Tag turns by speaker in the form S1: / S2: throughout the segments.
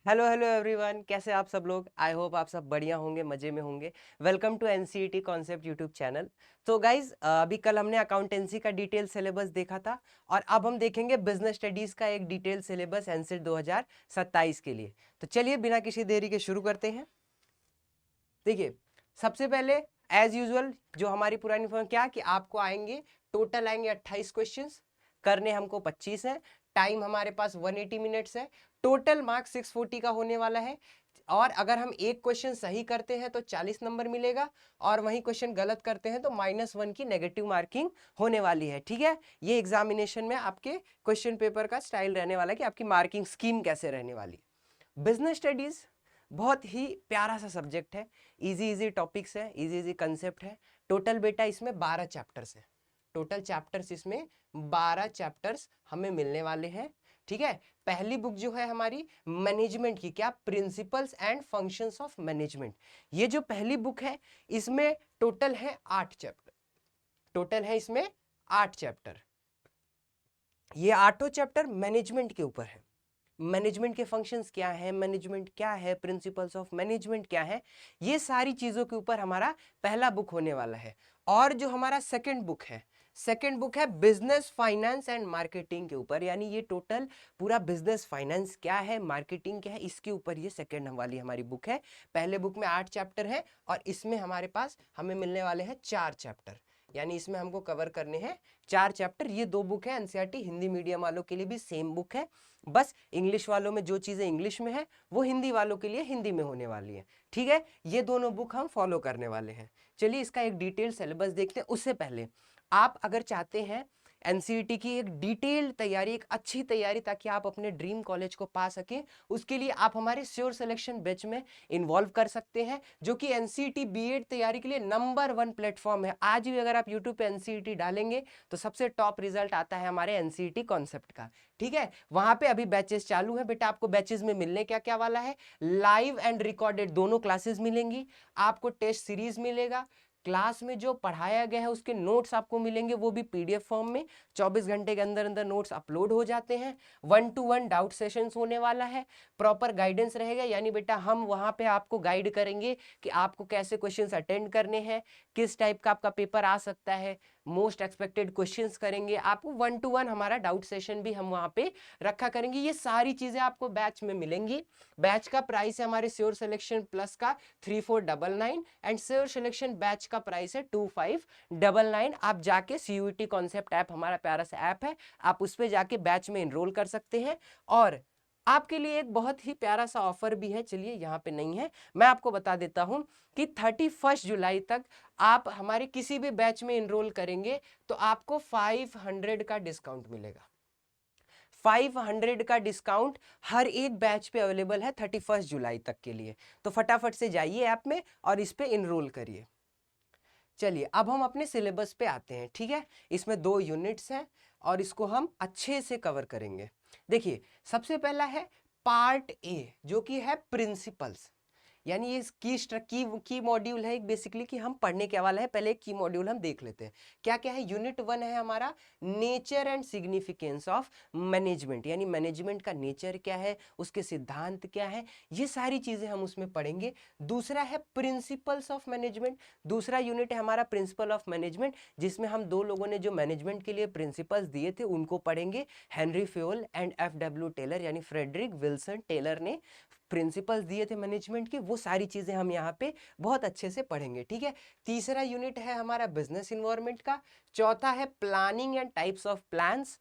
S1: Hello hello everyone, कैसे आप सब लोग। आई होप आप सब बढ़िया होंगे, मजे में होंगे। Welcome to NCET concept YouTube channel. तो गाइज अभी कल हमने अकाउंटेंसी का डिटेल सिलेबस देखा था और अब हम देखेंगे बिजनेस स्टडीज का एक डिटेल सिलेबस एनसीईटी 2027 के लिए। तो चलिए बिना किसी देरी के शुरू करते हैं। देखिए, सबसे पहले एज यूजुअल जो हमारी पुरानी फॉर्म क्या कि आपको आएंगे, टोटल आएंगे 28 क्वेश्चंस, करने हमको 25 है। टाइम हमारे पास 180 मिनट्स है। टोटल मार्क्स 640 का होने वाला है। और अगर हम एक क्वेश्चन सही करते हैं तो 40 नंबर मिलेगा, और वही क्वेश्चन गलत करते हैं तो -1 की नेगेटिव मार्किंग होने वाली है। ठीक है, ये एग्जामिनेशन में आपके क्वेश्चन पेपर का स्टाइल रहने वाला है कि आपकी मार्किंग स्कीम कैसे रहने वाली है। बिजनेस स्टडीज बहुत ही प्यारा सा सब्जेक्ट है, इजी इजी टॉपिक्स है, इजी इजी कंसेप्ट है। टोटल बेटा इसमें 12 चैप्टर्स है। टोटल चैप्टर्स इसमें 12 चैप्टर्स हमें मिलने वाले हैं। ठीक है, पहली बुक जो है हमारी मैनेजमेंट की, क्या, principles and functions of management. ये जो पहली बुक है इसमें टोटल है 8 चैप्टर। टोटल है इसमें 8 चैप्टर। ये 8 चैप्टर मैनेजमेंट के ऊपर है। मैनेजमेंट के फंक्शंस क्या है, मैनेजमेंट क्या है, प्रिंसिपल्स ऑफ मैनेजमेंट क्या है, ये सारी चीजों के ऊपर हमारा पहला बुक होने वाला है। और जो हमारा सेकंड बुक है बिजनेस फाइनेंस एंड मार्केटिंग के ऊपर, यानी ये टोटल पूरा बिजनेस फाइनेंस क्या है, मार्केटिंग क्या है, इसके ऊपर ये सेकंड वाली हमारी बुक है। पहले बुक में 8 चैप्टर है और इसमें हमारे पास हमें मिलने वाले हैं 4 चैप्टर, यानी इसमें हमको कवर करने हैं 4 चैप्टर। ये 2 बुक है एनसीईआरटी हिंदी मीडियम वालों के लिए भी सेम बुक है, बस इंग्लिश वालों में जो चीजें इंग्लिश में है वो हिंदी वालों के लिए हिंदी में होने वाली है। ठीक है, ये दोनों बुक हम फॉलो करने वाले हैं। चलिए इसका एक डिटेल सिलेबस देखते हैं। उससे पहले आप अगर चाहते हैं एनसीईटी की एक डिटेल तैयारी, एक अच्छी तैयारी, ताकि आप अपने ड्रीम कॉलेज को पा सकें, उसके लिए आप हमारे श्योर सिलेक्शन बैच में इन्वॉल्व कर सकते हैं, जो कि एनसीईटी बीएड तैयारी के लिए नंबर 1 प्लेटफॉर्म है। आज भी अगर आप यूट्यूब पे एनसीईटी डालेंगे तो सबसे टॉप रिजल्ट आता है हमारे एनसीईटी कॉन्सेप्ट का। ठीक है, वहां पे अभी बैचेस चालू है बेटा। आपको बैचेस में मिलने क्या क्या वाला है, लाइव एंड रिकॉर्डेड दोनों क्लासेस मिलेंगी, आपको टेस्ट सीरीज मिलेगा, क्लास में जो पढ़ाया गया है उसके नोट्स आपको मिलेंगे, वो भी पीडीएफ फॉर्म में। 24 घंटे के अंदर अंदर नोट्स अपलोड हो जाते हैं। 1-to-1 डाउट सेशंस होने वाला है, प्रॉपर गाइडेंस रहेगा, यानी बेटा हम वहां पे आपको गाइड करेंगे कि आपको कैसे क्वेश्चंस अटेंड करने हैं, किस टाइप का आपका पेपर आ सकता है, मोस्ट एक्सपेक्टेड क्वेश्चंस करेंगे आपको। 1-to-1 हमारा डाउट सेशन भी हम वहां पे रखा करेंगे। ये सारी चीजें आपको बैच में मिलेंगी। बैच का प्राइस है हमारे श्योर सिलेक्शन प्लस का 3499 एंड श्योर सिलेक्शन बैच का प्राइस है 2599। आप जाके सीयूईटी कॉन्सेप्ट ऐप, हमारा प्यारा सा ऐप है, आप उस पर जाके बैच में एनरोल कर सकते हैं। और आपके लिए एक बहुत ही प्यारा सा ऑफर भी है, चलिए यहाँ पे नहीं है, मैं आपको बता देता हूं कि 31 जुलाई तक आप हमारे किसी भी बैच में एनरोल करेंगे तो आपको 500 का डिस्काउंट मिलेगा। 500 का डिस्काउंट हर एक बैच पे अवेलेबल है 31 जुलाई तक के लिए। तो फटाफट से जाइए ऐप में और इस पे इनरोल करिए। चलिए अब हम अपने सिलेबस पे आते हैं। ठीक है, इसमें 2 यूनिट्स हैं और इसको हम अच्छे से कवर करेंगे। देखिए, सबसे पहला है पार्ट ए, जो कि है प्रिंसिपल्स, यानी ये की मॉड्यूल है एक, बेसिकली कि हम पढ़ने क्या वाला है। पहले एक की मॉड्यूल हम देख लेते हैं क्या क्या है। यूनिट 1 है हमारा nature and significance of management, यानी मैनेजमेंट का नेचर क्या है, उसके सिद्धांत क्या है, ये सारी चीजें हम उसमें पढ़ेंगे। दूसरा है प्रिंसिपल्स ऑफ मैनेजमेंट, दूसरा यूनिट है हमारा प्रिंसिपल ऑफ मैनेजमेंट, जिसमें हम 2 लोगों ने जो मैनेजमेंट के लिए प्रिंसिपल्स दिए थे उनको पढ़ेंगे, Henry Fayol and FW Taylor, यानी फ्रेडरिक विल्सन टेलर ने प्रिंसिपल्स दिए थे मैनेजमेंट के, वो सारी चीजें हम यहाँ पे बहुत अच्छे से पढ़ेंगे। ठीक है, तीसरा यूनिट है हमारा बिजनेस इन्वायरमेंट का, चौथा है planning and types of plans,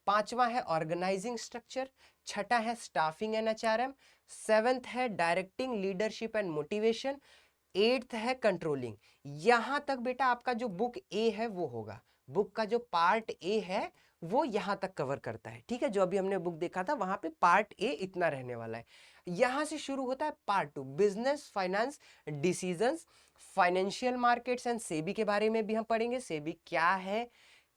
S1: पांचवा है ऑर्गेनाइजिंग स्ट्रक्चर, छठा है स्टाफिंग एंड HRM, सेवेंथ है directing leadership and motivation, eighth है कंट्रोलिंग। यहां तक बेटा आपका जो बुक ए है वो होगा, बुक का जो पार्ट ए है वो यहां तक कवर करता है। ठीक है, जो अभी हमने बुक देखा था वहां पे पार्ट ए इतना रहने वाला है। यहां से शुरू होता है part 2, business finance decisions, financial markets and SEBI के बारे में भी हम पढ़ेंगे। सेबी क्या है,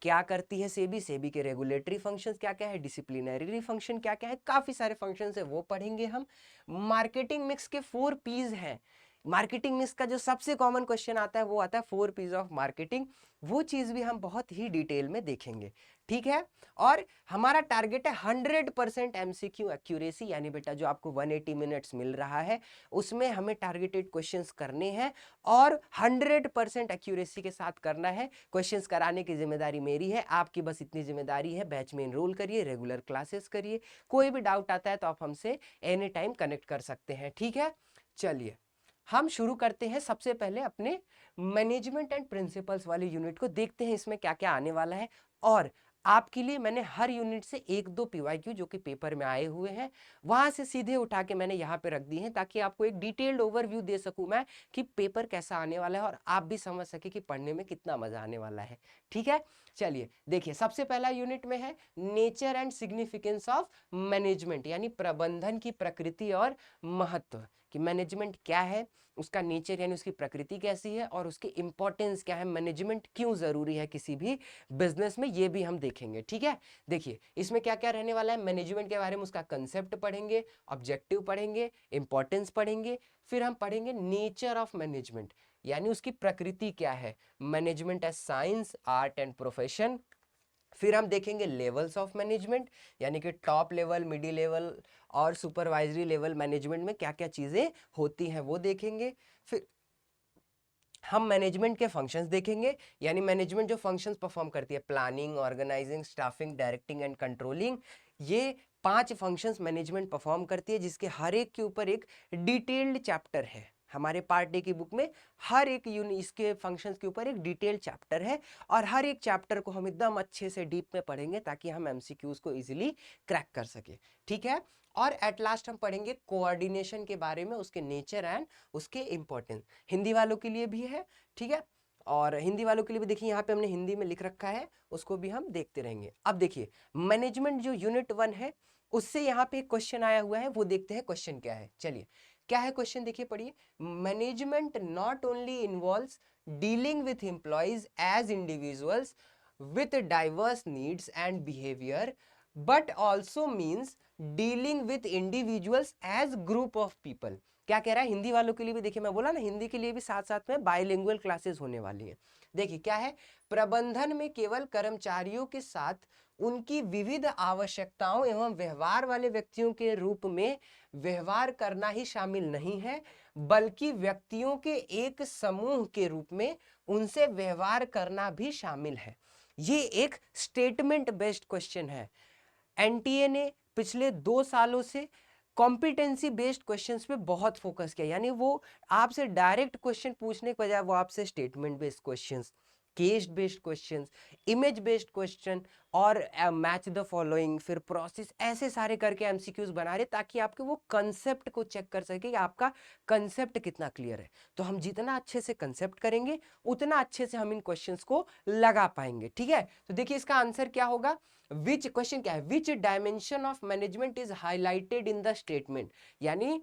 S1: क्या करती है सेबी, सेबी के रेगुलेटरी फंक्शंस क्या क्या है, डिसिप्लिनरी फंक्शन क्या क्या है, काफी सारे फंक्शंस है वो पढ़ेंगे हम। मार्केटिंग मिक्स के 4 P's हैं, मार्केटिंग मिस का जो सबसे कॉमन क्वेश्चन आता है वो आता है 4 P's ऑफ मार्केटिंग, वो चीज भी हम बहुत ही डिटेल में देखेंगे, ठीक है। और हमारा टारगेट है 100% एमसीक्यू एक्यूरेसी, यानी बेटा जो आपको 180 मिनट्स मिल रहा है उसमें हमें टारगेटेड क्वेश्चंस करने हैं और 100% एक्यूरेसी के साथ करना है। क्वेश्चंस कराने की जिम्मेदारी मेरी है, आपकी बस इतनी जिम्मेदारी है, बैच में एनरोल करिए, रेगुलर क्लासेस करिए, कोई भी डाउट आता है तो आप हमसे एनी टाइम कनेक्ट कर सकते हैं, ठीक है। चलिए हम शुरू करते हैं सबसे पहले अपने मैनेजमेंट एंड प्रिंसिपल्स वाले यूनिट को, देखते हैं इसमें क्या क्या आने वाला है। और आपके लिए मैंने हर यूनिट से 1-2 पीवाईक्यू जो कि पेपर में आए हुए हैं वहां से सीधे उठा के मैंने यहाँ पे रख दी हैं, ताकि आपको एक डिटेल्ड ओवरव्यू दे सकूं मैं कि पेपर कैसा आने वाला है और आप भी समझ सके कि पढ़ने में कितना मजा आने वाला है, ठीक है। चलिए देखिए, सबसे पहला यूनिट में है nature and significance of management, यानी प्रबंधन की प्रकृति और महत्व, कि मैनेजमेंट क्या है, उसका नेचर यानी उसकी प्रकृति कैसी है और उसकी इंपॉर्टेंस क्या है, मैनेजमेंट क्यों जरूरी है किसी भी बिजनेस में, ये भी हम देखेंगे, ठीक है। देखिए इसमें क्या क्या रहने वाला है, मैनेजमेंट के बारे में उसका कंसेप्ट पढ़ेंगे, ऑब्जेक्टिव पढ़ेंगे, इंपॉर्टेंस पढ़ेंगे, फिर हम पढ़ेंगे नेचर ऑफ मैनेजमेंट, यानी उसकी प्रकृति क्या है, management as science, art and profession. फिर हम देखेंगे लेवल्स ऑफ मैनेजमेंट, यानी कि टॉप लेवल, मिडिल लेवल और सुपरवाइजरी लेवल मैनेजमेंट में क्या क्या चीजें होती हैं वो देखेंगे। फिर हम मैनेजमेंट के फंक्शंस देखेंगे, यानी मैनेजमेंट जो फंक्शंस परफॉर्म करती है, planning, organising, staffing, directing and controlling, ये 5 फंक्शंस मैनेजमेंट परफॉर्म करती है, जिसके हर एक के ऊपर एक डिटेल्ड चैप्टर है। हमारे पार्ट डे की बुक में हर एक यूनिट इसके फंक्शंस के ऊपर एक डिटेल्ड चैप्टर है, और हर एक चैप्टर को हम एकदम अच्छे से डीप में पढ़ेंगे ताकि हम एमसीक्यूज को इजीली क्रैक कर सके, ठीक है। और एट लास्ट हम पढ़ेंगे कोऑर्डिनेशन के बारे में, उसके नेचर एंड उसके इंपॉर्टेंस। हिंदी वालों के लिए भी है, ठीक है, और हिंदी वालों के लिए भी देखिए यहाँ पे हमने हिंदी में लिख रखा है, उसको भी हम देखते रहेंगे। अब देखिए मैनेजमेंट जो यूनिट 1 है उससे यहाँ पे एक क्वेश्चन आया हुआ है, वो देखते हैं क्वेश्चन क्या है। चलिए क्या है क्वेश्चन, देखिए पढ़िए। Management not only involves dealing with employees as individuals with diverse needs and behavior, but also means dealing with individuals as group of people। क्या कह रहा है, हिंदी वालों के लिए भी देखिए, मैं बोला ना हिंदी के लिए भी साथ साथ में बाइलिंगुअल क्लासेस होने वाली हैं। देखिए क्या है, प्रबंधन में केवल कर्मचारियों के साथ उनकी विविध आवश्यकताओं एवं व्यवहार वाले व्यक्तियों के रूप में व्यवहार करना ही शामिल नहीं है, बल्कि व्यक्तियों के एक समूह के रूप में उनसे व्यवहार करना भी शामिल है। ये एक स्टेटमेंट बेस्ड क्वेश्चन है। एनटीए ने पिछले 2 सालों से कॉम्पिटेंसी बेस्ड क्वेश्चंस पे बहुत फोकस किया, यानी वो आपसे डायरेक्ट क्वेश्चन पूछने के बजाय वो आपसे statement based questions, case based questions, image based question और मैच द फॉलोइंग, फिर प्रोसेस, ऐसे सारे करके एमसीक्यूज बना रहे ताकि आपके वो कंसेप्ट को चेक कर सके कि आपका कंसेप्ट कितना क्लियर है। तो हम जितना अच्छे से कंसेप्ट करेंगे उतना अच्छे से हम इन क्वेश्चंस को लगा पाएंगे, ठीक है। तो देखिए इसका आंसर क्या होगा, विच क्वेश्चन क्या है, which dimension of management is highlighted in the statement, यानी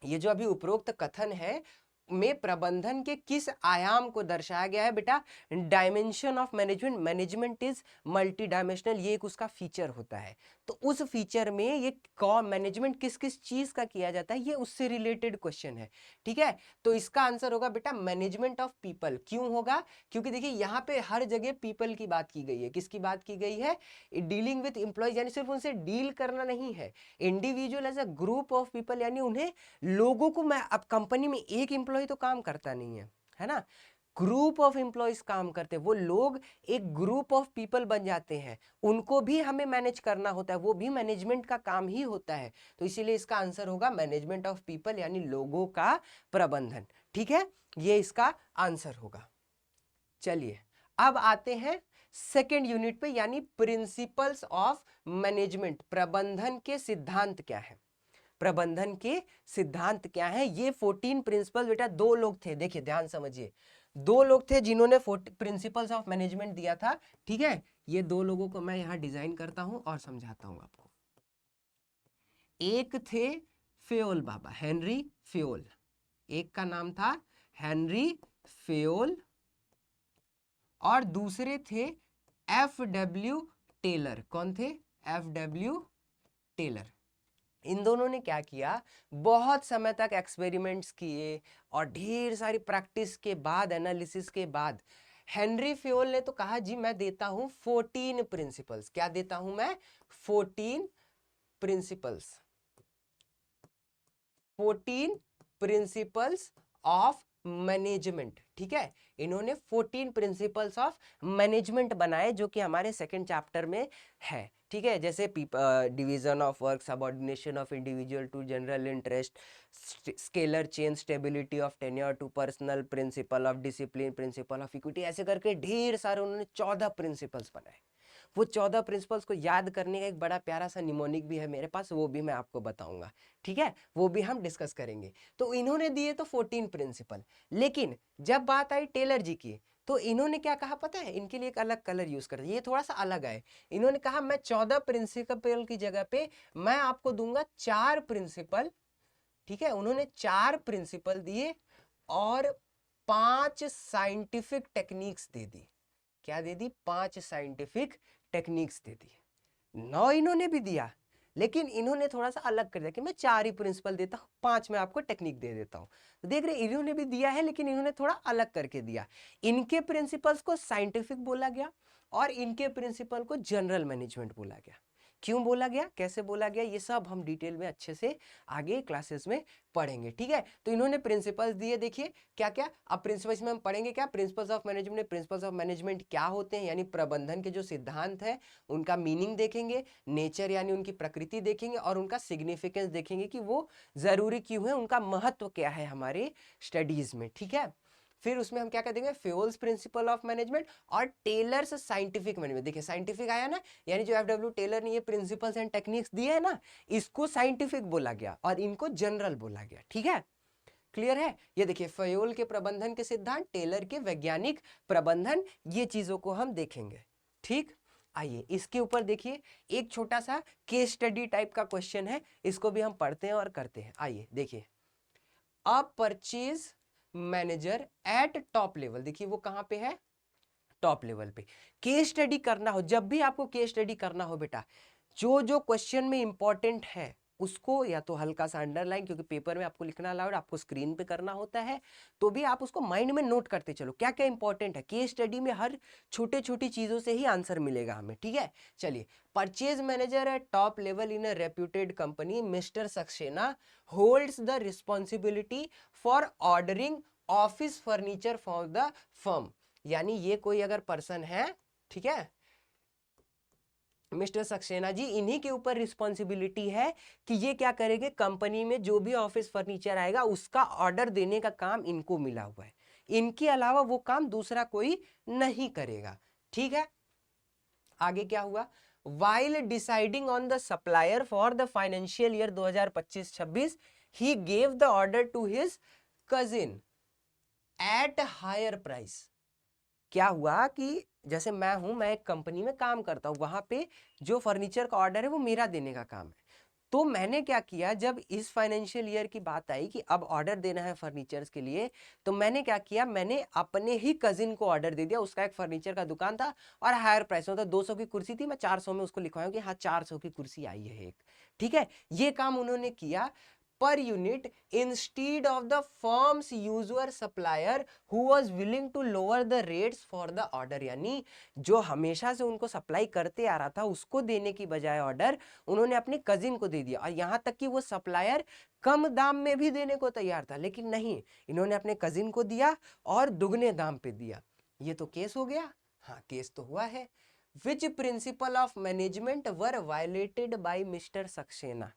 S1: ये जो अभी उपरोक्त कथन है में प्रबंधन के किस आयाम को दर्शाया गया है बेटा, dimension of management, management is multi dimensional, ये एक उसका फीचर होता है। तो उस फीचर में ये मैनेजमेंट किस किस चीज का किया जाता है, ये उससे रिलेटेड क्वेश्चन है, ठीक है। तो इसका आंसर होगा बेटा मैनेजमेंट ऑफ पीपल। क्यों होगा, क्योंकि देखिए यहाँ पे हर जगह पीपल की बात की गई है, किसकी बात की गई है, डीलिंग विद एम्प्लॉयज, यानी सिर्फ उनसे डील करना नहीं है, individual as a group of people, यानी उन्हें लोगों को, मैं अब कंपनी में एक एम्प्लॉय तो काम करता नहीं है ना, ग्रुप ऑफ एम्प्लॉयज काम करते हैं, वो लोग एक ग्रुप ऑफ पीपल बन जाते हैं, उनको भी हमें मैनेज करना होता है, वो भी मैनेजमेंट का काम ही होता है। तो इसीलिए इसका आंसर होगा मैनेजमेंट ऑफ पीपल, यानी लोगों का प्रबंधन, ठीक है, ये इसका आंसर होगा। चलिए अब आते हैं सेकेंड यूनिट पे, यानी प्रिंसिपल्स ऑफ मैनेजमेंट, प्रबंधन के सिद्धांत क्या है, प्रबंधन के सिद्धांत क्या है। ये 14 प्रिंसिपल बेटा 2 लोग थे, देखिए ध्यान समझिए, 2 लोग थे जिन्होंने प्रिंसिपल्स ऑफ मैनेजमेंट दिया था, ठीक है। ये 2 लोगों को मैं यहां डिजाइन करता हूं और समझाता हूं आपको। एक थे फेयोल बाबा, हेनरी फेयोल, एक का नाम था हेनरी फेयोल, और दूसरे थे एफ डब्ल्यू टेलर। कौन थे, एफ डब्ल्यू टेलर। इन दोनों ने क्या किया, बहुत समय तक एक्सपेरिमेंट्स किए और ढेर सारी प्रैक्टिस के बाद, एनालिसिस के बाद हेनरी फ्योल ने तो कहा जी मैं देता हूं 14 प्रिंसिपल्स। क्या देता हूं मैं? 14 प्रिंसिपल्स, 14 प्रिंसिपल्स ऑफ मैनेजमेंट। ठीक है, इन्होंने 14 प्रिंसिपल्स ऑफ मैनेजमेंट बनाए जो कि हमारे सेकंड चैप्टर में है। ठीक है, जैसे division of work, subordination of individual to general interest, scalar chain, stability of tenure to personnel, principle of discipline, principle of equity, ऐसे करके ढेर सारे उन्होंने 14 प्रिंसिपल्स बनाए। वो 14 प्रिंसिपल्स को याद करने का एक बड़ा प्यारा सा निमोनिक भी है मेरे पास, वो भी मैं आपको बताऊंगा। ठीक है, वो भी हम डिस्कस करेंगे। तो इन्होंने दिए तो 14 प्रिंसिपल, लेकिन जब बात आई टेलर जी की तो इन्होंने क्या कहा पता है? इनके लिए एक अलग कलर यूज करते, ये थोड़ा सा अलग है। इन्होंने कहा मैं 14 प्रिंसिपल की जगह पे मैं आपको दूंगा 4 प्रिंसिपल। ठीक है, उन्होंने 4 प्रिंसिपल दिए और 5 साइंटिफिक टेक्निक्स दे दी। क्या दे दी? 5 साइंटिफिक टेक्निक्स दे दी। 9 इन्होंने भी दिया, लेकिन इन्होंने थोड़ा सा अलग कर दिया कि मैं 4 ही प्रिंसिपल देता हूं, 5 में आपको टेक्निक दे देता हूं। तो देख रहे, इन्होंने भी दिया है लेकिन इन्होंने थोड़ा अलग करके दिया। इनके प्रिंसिपल्स को साइंटिफिक बोला गया और इनके प्रिंसिपल को जनरल मैनेजमेंट बोला गया। क्यों बोला गया, कैसे बोला गया, ये सब हम डिटेल में अच्छे से आगे क्लासेस में पढ़ेंगे। ठीक है, तो इन्होंने प्रिंसिपल्स दिए, देखिए क्या क्या। अब प्रिंसिपल्स में हम पढ़ेंगे क्या, principles of management. Principles of management क्या होते हैं, यानी प्रबंधन के जो सिद्धांत है उनका मीनिंग देखेंगे, नेचर यानी उनकी प्रकृति देखेंगे और उनका सिग्निफिकेंस देखेंगे कि वो जरूरी क्यों है, उनका महत्व क्या है हमारे स्टडीज में। ठीक है, फिर उसमें हम क्या कर देंगे, फ्योल्स प्रिंसिपल ऑफ मैनेजमेंट और टेलर्स साइंटिफिक मैनेजमेंट। देखिए साइंटिफिक आया ना, यानी जो एफडब्ल्यू टेलर ने ये प्रिंसिपल्स एंड टेक्निक्स दिए है ना, इसको साइंटिफिक बोला गया और इनको जनरल बोला गया। ठीक है, क्लियर है? ये देखिए फ्योल के प्रबंधन के सिद्धांत, टेलर के वैज्ञानिक प्रबंधन, ये चीजों को हम देखेंगे। ठीक, आइए इसके ऊपर देखिए एक छोटा सा केस स्टडी टाइप का क्वेश्चन है, इसको भी हम पढ़ते हैं और करते हैं। आइए देखिए, a purchase manager eight top level, देखिए वो कहां पे है, टॉप लेवल पे। केस स्टडी करना हो, जब भी आपको केस स्टडी करना हो बेटा, जो जो क्वेश्चन में इंपॉर्टेंट है उसको या तो हल्का सा अंडरलाइन, क्योंकि पेपर में आपको लिखना अलाउड, आपको स्क्रीन पे करना होता है, तो भी आप उसको माइंड में नोट करते चलो क्या क्या इंपॉर्टेंट है। केस स्टडी में हर छोटे छोटी चीजों से ही आंसर मिलेगा हमें। ठीक है, चलिए, purchase manager eight top level in a reputed company mister Saxena holds the responsibility for ordering office furniture for the firm. यानी ये कोई अगर पर्सन है, ठीक है, मिस्टर सक्सेना जी, इन्हीं के ऊपर रिस्पॉन्सिबिलिटी है कि ये क्या करेंगे, कंपनी में जो भी ऑफिस फर्नीचर आएगा उसका ऑर्डर देने का काम इनको मिला हुआ है, इनके अलावा वो काम दूसरा कोई नहीं करेगा। ठीक है, आगे क्या हुआ, while deciding on the supplier for the financial year 2025-26 he gave the order to his cousin at higher price. क्या हुआ कि जैसे मैं एक कंपनी में काम करता हूं, वहां पे जो फर्नीचर का ऑर्डर है वो मेरा देने का काम है। तो मैंने क्या किया, जब इस फाइनेंशियल ईयर की बात आई कि अब ऑर्डर देना है फर्नीचर्स के लिए, तो मैंने क्या किया, मैंने अपने ही कजिन को ऑर्डर दे दिया। उसका एक फर्नीचर का दुकान था और हायर प्राइस में, तो 200 की कुर्सी थी, मैं 400 में उसको लिखवाया कि हाँ 400 की कुर्सी आई है एक। ठीक है, ये काम उन्होंने किया per unit instead of the firm's usual supplier who was willing to lower the rates for the order। यानी जो हमेशा से उनको सप्लाई करते आ रहा था उसको देने की बजाय ऑर्डर उन्होंने अपने कजिन को दे दिया, और यहां तक कि वो सप्लायर कम दाम में भी देने को तैयार था, लेकिन नहीं, इन्होंने अपने कजिन को दिया और दुगने दाम पे दिया। ये तो केस हो गया। हाँ, केस तो हुआ है। Which principle of management were violated by Mr Saxena.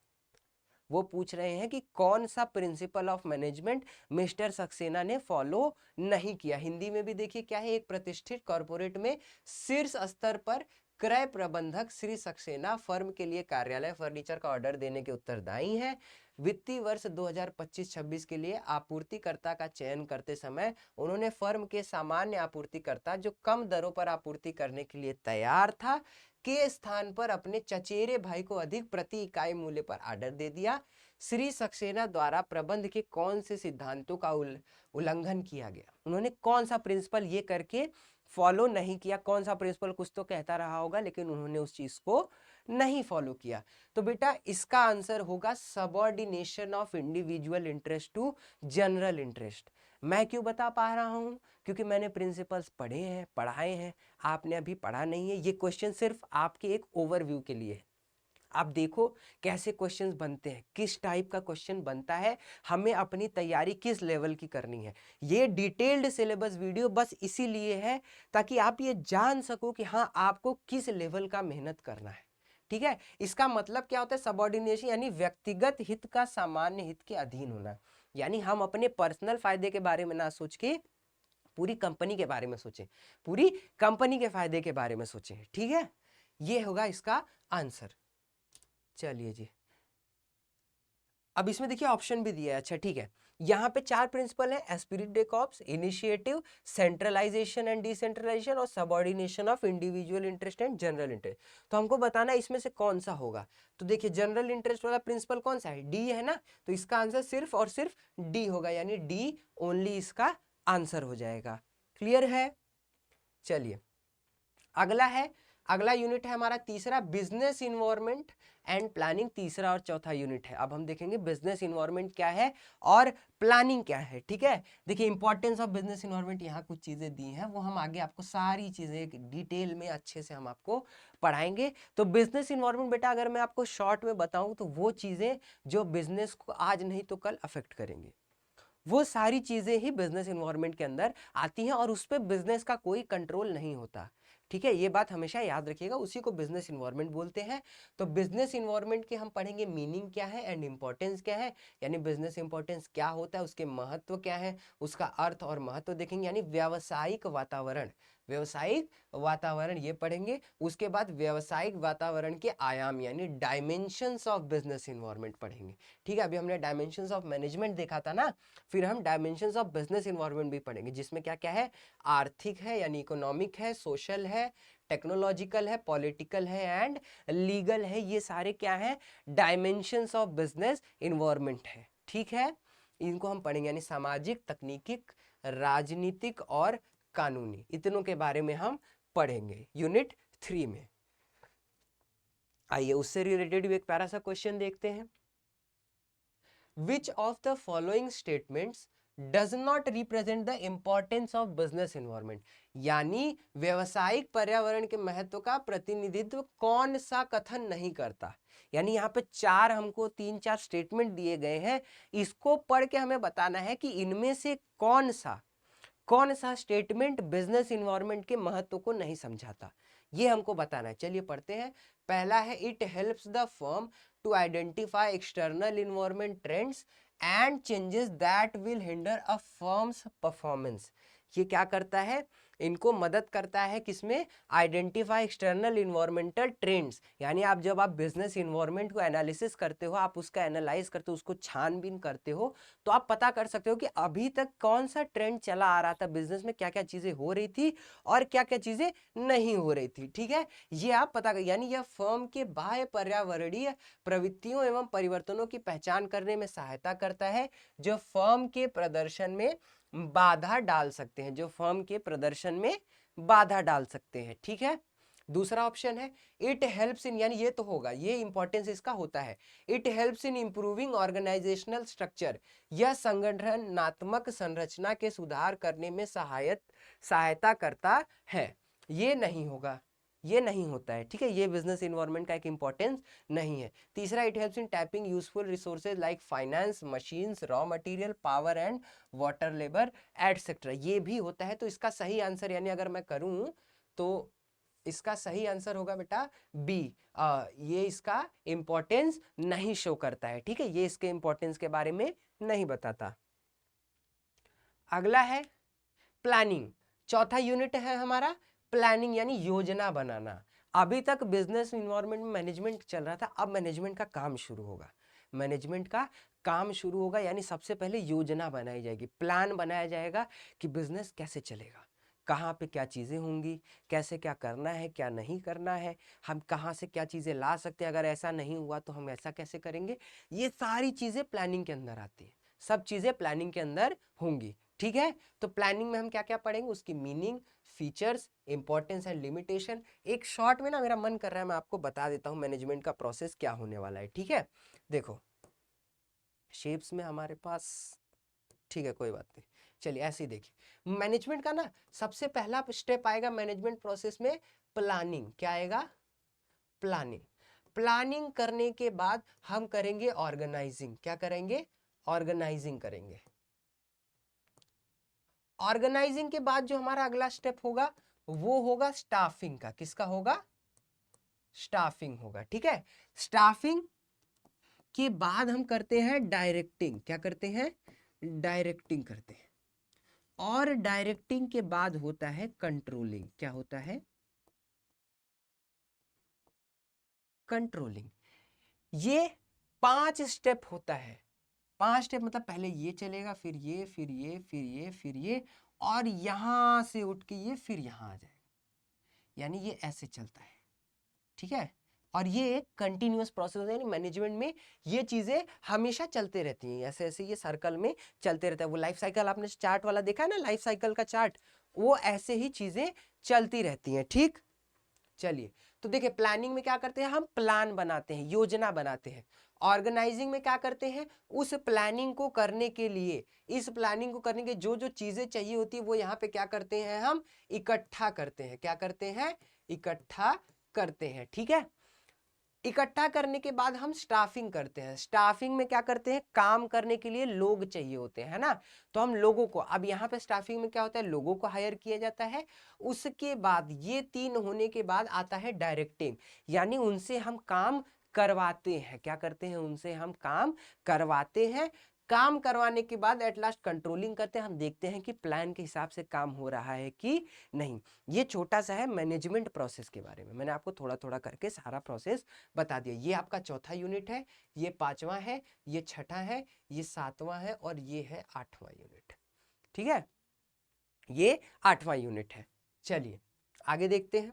S1: वो पूछ रहे हैं कि कौन सा principle of management Mr Saxena ने फॉलो नहीं किया। हिंदी में भी देखिए क्या है, एक प्रतिष्ठित कॉर्पोरेट में शीर्ष स्तर पर क्रय प्रबंधक श्री सक्सेना फर्म के लिए कार्यालय फर्नीचर का ऑर्डर देने के उत्तरदायी हैं। वित्तीय वर्ष 2025-26 के लिए आपूर्तिकर्ता का चयन करते समय उन्होंने फर्म के सामान्य आपूर्तिकर्ता जो कम दरों पर आपूर्ति करने के लिए तैयार था के स्थान पर अपने चचेरे भाई को अधिक प्रति इकाई मूल्य पर ऑर्डर दे दिया। श्री सक्सेना द्वारा प्रबंध के कौन से सिद्धांतों का उल्लंघन किया गया, उन्होंने कौन सा प्रिंसिपल ये करके फॉलो नहीं किया, कौन सा प्रिंसिपल कुछ तो कहता रहा होगा लेकिन उन्होंने उस चीज को नहीं फॉलो किया। तो बेटा इसका आंसर होगा subordination of individual interest to general interest. मैं क्यों बता पा रहा हूं? क्योंकि मैंने प्रिंसिपल्स पढ़े हैं, पढ़ाए हैं, आपने अभी पढ़ा नहीं है। ये क्वेश्चन सिर्फ आपके एक ओवरव्यू के लिए है। आप देखो कैसे क्वेश्चंस बनते हैं, किस टाइप का क्वेश्चन बनता है, हमें अपनी तैयारी किस लेवल की करनी है। ये डिटेल्ड सिलेबस वीडियो बस इसीलिए है ताकि आप ये जान सको कि हाँ आपको किस लेवल का मेहनत करना है। ठीक है, इसका मतलब क्या होता है? सबऑर्डिनेशन यानी व्यक्तिगत हित का सामान्य हित के अधीन होना। यानी हम अपने पर्सनल फायदे के बारे में ना सोच के पूरी कंपनी के बारे में सोचें, पूरी कंपनी के फायदे के बारे में सोचें। ठीक है, ये होगा इसका आंसर। चलिए जी, अब इसमें देखिए ऑप्शन भी दिया है। अच्छा ठीक है, यहाँ पे 4 प्रिंसिपल है: esprit de corps, initiative, centralisation and decentralisation और subordination of individual interest and general interest. तो हमको बताना है इसमें से कौन सा होगा। तो देखिए जनरल इंटरेस्ट वाला प्रिंसिपल कौन सा है? डी है ना, तो इसका आंसर सिर्फ और सिर्फ डी होगा, यानी डी ओनली इसका आंसर हो जाएगा। क्लियर है? चलिए अगला यूनिट है हमारा तीसरा, बिजनेस इन्वायरमेंट एंड प्लानिंग। तीसरा और चौथा यूनिट है। अब हम देखेंगे बिजनेस इन्वायरमेंट क्या है और प्लानिंग क्या है। ठीक है, देखिए इंपॉर्टेंस ऑफ बिजनेस इन्वायरमेंट, यहाँ कुछ चीजें दी हैं, वो हम आगे आपको सारी चीजें डिटेल में अच्छे से हम आपको पढ़ाएंगे। तो बिजनेस इन्वायरमेंट बेटा अगर मैं आपको शॉर्ट में बताऊं तो वो चीजें जो बिजनेस को आज नहीं तो कल अफेक्ट करेंगे, वो सारी चीजें ही बिजनेस इन्वायरमेंट के अंदर आती हैं और उस पर बिजनेस का कोई कंट्रोल नहीं होता। ठीक है, ये बात हमेशा याद रखिएगा, उसी को बिजनेस इन्वायरमेंट बोलते हैं। तो बिजनेस इन्वायरमेंट के हम पढ़ेंगे मीनिंग क्या है एंड इंपॉर्टेंस क्या है, यानी बिजनेस इंपॉर्टेंस क्या होता है, उसके महत्व क्या है, उसका अर्थ और महत्व देखेंगे। यानी व्यावसायिक वातावरण, व्यावसायिक वातावरण ये पढ़ेंगे। उसके बाद व्यावसायिक वातावरण के आयाम यानी डायमेंशंस ऑफ बिजनेस इन्वायरमेंट पढ़ेंगे। ठीक है, अभी हमने डायमेंशंस ऑफ मैनेजमेंट देखा था ना, फिर हम डायमेंशंस ऑफ बिजनेस इन्वायरमेंट भी पढ़ेंगे, जिसमें क्या क्या है? आर्थिक है यानी इकोनॉमिक है, सोशल है, टेक्नोलॉजिकल है, पॉलिटिकल है एंड लीगल है। ये सारे क्या है? डायमेंशंस ऑफ बिजनेस इन्वायरमेंट है। ठीक है, इनको हम पढ़ेंगे, यानी सामाजिक, तकनीकिक, राजनीतिक और कानूनी, इतनों के बारे में हम पढ़ेंगे यूनिट 3 में। आइए उससे रिलेटेड भी एक प्यारा सा क्वेश्चन देखते हैं। Which of the following statements does not represent the importance of business environment? यानी व्यवसायिक पर्यावरण के महत्व का प्रतिनिधित्व कौन सा कथन नहीं करता। यानी यहाँ पे हमको 3-4 स्टेटमेंट दिए गए हैं, इसको पढ़ के हमें बताना है कि इनमें से कौन सा स्टेटमेंट बिजनेस इन्वायरमेंट के महत्व को नहीं समझाता, ये हमको बताना है। चलिए पढ़ते हैं। पहला है, it helps the firm to identify external environment trends and changes that will hinder a firm's performance. ये क्या करता है? इनको मदद करता है किसमें? Identify external environmental trends. यानी आप जब आप बिजनेस इन्वायरमेंट को एनालिसिस करते हो, आप उसका एनालाइज करते हो, उसको छानबीन करते हो, तो आप पता कर सकते हो कि अभी तक कौन सा ट्रेंड चला आ रहा था बिजनेस में, क्या क्या चीजें हो रही थी और क्या क्या चीजें नहीं हो रही थी। ठीक है, ये आप पता कर, यानी यह फर्म के बाह्य पर्यावरणीय प्रवृत्तियों एवं परिवर्तनों की पहचान करने में सहायता करता है, जो फर्म के प्रदर्शन में बाधा डाल सकते हैं, जो फर्म के प्रदर्शन में बाधा डाल सकते हैं। ठीक है, दूसरा ऑप्शन है, इट हेल्प्स इन, यानी ये तो होगा, ये इंपॉर्टेंस इसका होता है, it helps in improving organisational structure, यह संगठनात्मक संरचना के सुधार करने में सहायता करता है। ये नहीं होगा, ये नहीं होता है। ठीक है, ये बिजनेस इन्वायरमेंट का एक इंपॉर्टेंस नहीं है। तीसरा, it helps in tapping useful resources like finance, machines, raw material, power and water, labour etcetera, ये भी होता है। तो इसका सही आंसर, यानी अगर मैं करूं तो इसका सही आंसर होगा बेटा बी। ये इसका इंपॉर्टेंस नहीं शो करता है। ठीक है, ये इसके इंपॉर्टेंस के बारे में नहीं बताता। अगला है प्लानिंग, चौथा यूनिट है हमारा प्लानिंग यानी योजना बनाना। अभी तक बिजनेस इन्वायरमेंट में मैनेजमेंट चल रहा था, अब मैनेजमेंट का काम शुरू होगा, मैनेजमेंट का काम शुरू होगा, यानी सबसे पहले योजना बनाई जाएगी, प्लान बनाया जाएगा कि बिजनेस कैसे चलेगा, कहाँ पे क्या चीज़ें होंगी, कैसे क्या करना है, क्या नहीं करना है, हम कहाँ से क्या चीज़ें ला सकते हैं, अगर ऐसा नहीं हुआ तो हम ऐसा कैसे करेंगे। ये सारी चीज़ें प्लानिंग के अंदर आती है, सब चीज़ें प्लानिंग के अंदर होंगी। ठीक है। तो प्लानिंग में हम क्या क्या पढ़ेंगे, उसकी meaning, features, importance and limitation. एक शॉर्ट में ना मेरा मन कर रहा है मैं आपको बता देता हूं मैनेजमेंट का प्रोसेस क्या होने वाला है, ठीक है। देखो शेप्स में हमारे पास, ठीक है कोई बात नहीं, चलिए ऐसे ही देखिए। मैनेजमेंट का ना सबसे पहला स्टेप आएगा मैनेजमेंट प्रोसेस में प्लानिंग। क्या आएगा, प्लानिंग। प्लानिंग करने के बाद हम करेंगे ऑर्गेनाइजिंग। क्या करेंगे, ऑर्गेनाइजिंग करेंगे। ऑर्गेनाइजिंग के बाद जो हमारा अगला स्टेप होगा वो होगा स्टाफिंग का। किसका होगा, स्टाफिंग होगा, ठीक है। स्टाफिंग के बाद हम करते हैं डायरेक्टिंग। क्या करते हैं, डायरेक्टिंग करते हैं। और डायरेक्टिंग के बाद होता है कंट्रोलिंग। क्या होता है, कंट्रोलिंग। ये 5 स्टेप होता है। 5 स्टेप मतलब पहले ये चलेगा, फिर ये, फिर ये, फिर ये, फिर ये, और यहां से उठ के ये फिर यहां आ जाएगा, यानी ये ऐसे चलता है, ठीक है। और ये एक कंटिन्यूअस प्रोसेस होता है, यानी मैनेजमेंट में ये चीजें हमेशा चलते रहती हैं, ऐसे ऐसे ये सर्कल में चलते रहता है। वो लाइफ साइकिल आपने चार्ट वाला देखा है ना, लाइफ साइकिल का चार्ट, वो ऐसे ही चीजें चलती रहती हैं, ठीक। चलिए, तो देखिए प्लानिंग में क्या करते हैं, हम प्लान बनाते हैं, योजना बनाते हैं। ऑर्गेनाइजिंग में क्या करते हैं, उस प्लानिंग को करने के लिए, इस प्लानिंग को करने के जो जो चीजें चाहिए होती है वो यहाँ पे क्या करते हैं, हम इकट्ठा करते हैं। क्या करते हैं, इकट्ठा करते हैं, ठीक है। इकट्ठा करने के बाद हम स्टाफिंग करते हैं। स्टाफिंग में क्या करते हैं, काम करने के लिए लोग चाहिए होते हैं, है ना। तो हम लोगों को, अब यहाँ पे स्टाफिंग में क्या होता है, लोगों को हायर किया जाता है। उसके बाद ये 3 होने के बाद आता है डायरेक्टिंग, यानी उनसे हम काम करवाते हैं। क्या करते हैं, उनसे हम काम करवाते हैं। काम करवाने के बाद एट लास्ट कंट्रोलिंग करते हैं, हम देखते हैं कि प्लान के हिसाब से काम हो रहा है कि नहीं। ये छोटा सा है मैनेजमेंट प्रोसेस के बारे में, मैंने आपको थोड़ा थोड़ा करके सारा प्रोसेस बता दिया। ये आपका चौथा यूनिट है, ये 5वां है, ये छठा है, ये 7वां है, और ये है 8वां यूनिट, ठीक है। ये 8वां यूनिट है। चलिए आगे देखते हैं।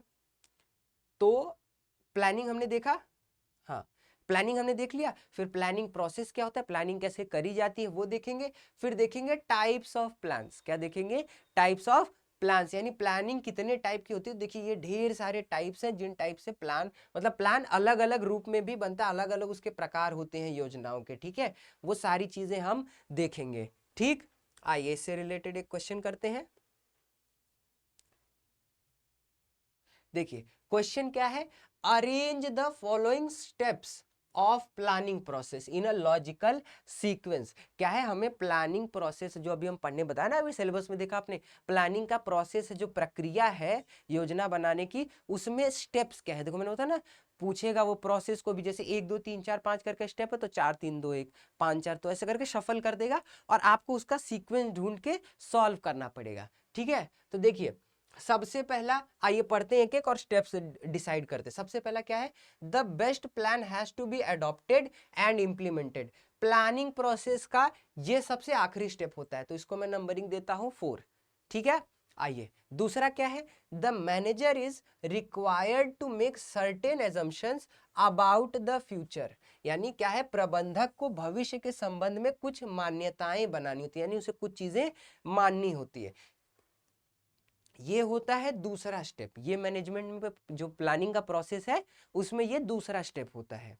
S1: तो प्लानिंग हमने देखा, हाँ प्लानिंग हमने देख लिया। फिर प्लानिंग प्रोसेस क्या होता है, प्लानिंग कैसे करी जाती है वो देखेंगे। फिर देखेंगे टाइप्स ऑफ प्लान्स। क्या देखेंगे, टाइप्स ऑफ प्लान्स, यानी प्लानिंग कितने टाइप की होती है। देखिए ये ढेर सारे टाइप्स हैं, जिन टाइप से प्लान, मतलब प्लान अलग अलग रूप में भी बनता है, अलग अलग उसके प्रकार होते हैं योजनाओं के, ठीक है। वो सारी चीजें हम देखेंगे, ठीक। आइए इससे रिलेटेड एक क्वेश्चन करते हैं। देखिए क्वेश्चन क्या है, arrange the following steps of planning process in a logical sequence. क्या है, हमें प्लानिंग प्रोसेस जो अभी हम पढ़ने बताया ना, अभी सिलेबस में देखा आपने, प्लानिंग का प्रोसेस जो प्रक्रिया है योजना बनाने की, उसमें स्टेप्स क्या है। देखो मैंने बताया ना, पूछेगा वो प्रोसेस को भी, जैसे 1 2 3 4 5 करके स्टेप है तो 4 3 2 1 5 4, तो ऐसे करके शफल कर देगा और आपको उसका सीक्वेंस ढूंढ के सॉल्व करना पड़ेगा, ठीक है। तो देखिए सबसे पहला, आइए पढ़ते हैं एक एक और स्टेप्स डिसाइड करते हैं। सबसे पहला क्या है, the best plan has to be adopted and implemented. Planning process का ये सबसे आखिरी स्टेप होता है, तो इसको मैं नंबरिंग देता हूं 4, ठीक है। आइए दूसरा क्या है, the manager is required to make certain assumptions about the future. यानी क्या है, प्रबंधक को भविष्य के संबंध में कुछ मान्यताएं बनानी होती है, यानी उसे कुछ चीजें माननी होती है। ये होता है दूसरा स्टेप, ये मैनेजमेंट में जो प्लानिंग का प्रोसेस है उसमें ये दूसरा स्टेप होता है।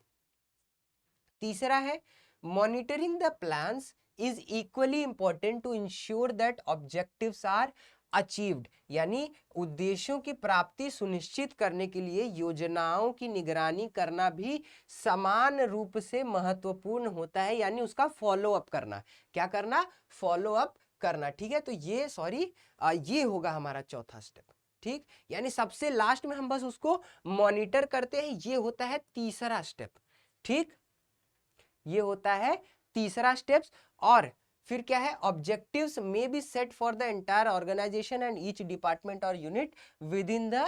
S1: तीसरा है, monitoring the plans is equally important to ensure that objectives are achieved. यानी उद्देश्यों की प्राप्ति सुनिश्चित करने के लिए योजनाओं की निगरानी करना भी समान रूप से महत्वपूर्ण होता है, यानी उसका फॉलो अप करना। क्या करना, फॉलो अप करना, ठीक है। तो ये ये होगा हमारा चौथा स्टेप, ठीक। यानी सबसे लास्ट में हम बस उसको मॉनिटर करते हैं, ये होता है तीसरा स्टेप, ठीक। ये होता है तीसरा स्टेप्स। और फिर क्या है, objectives may be set for the entire organisation and each department और unit within the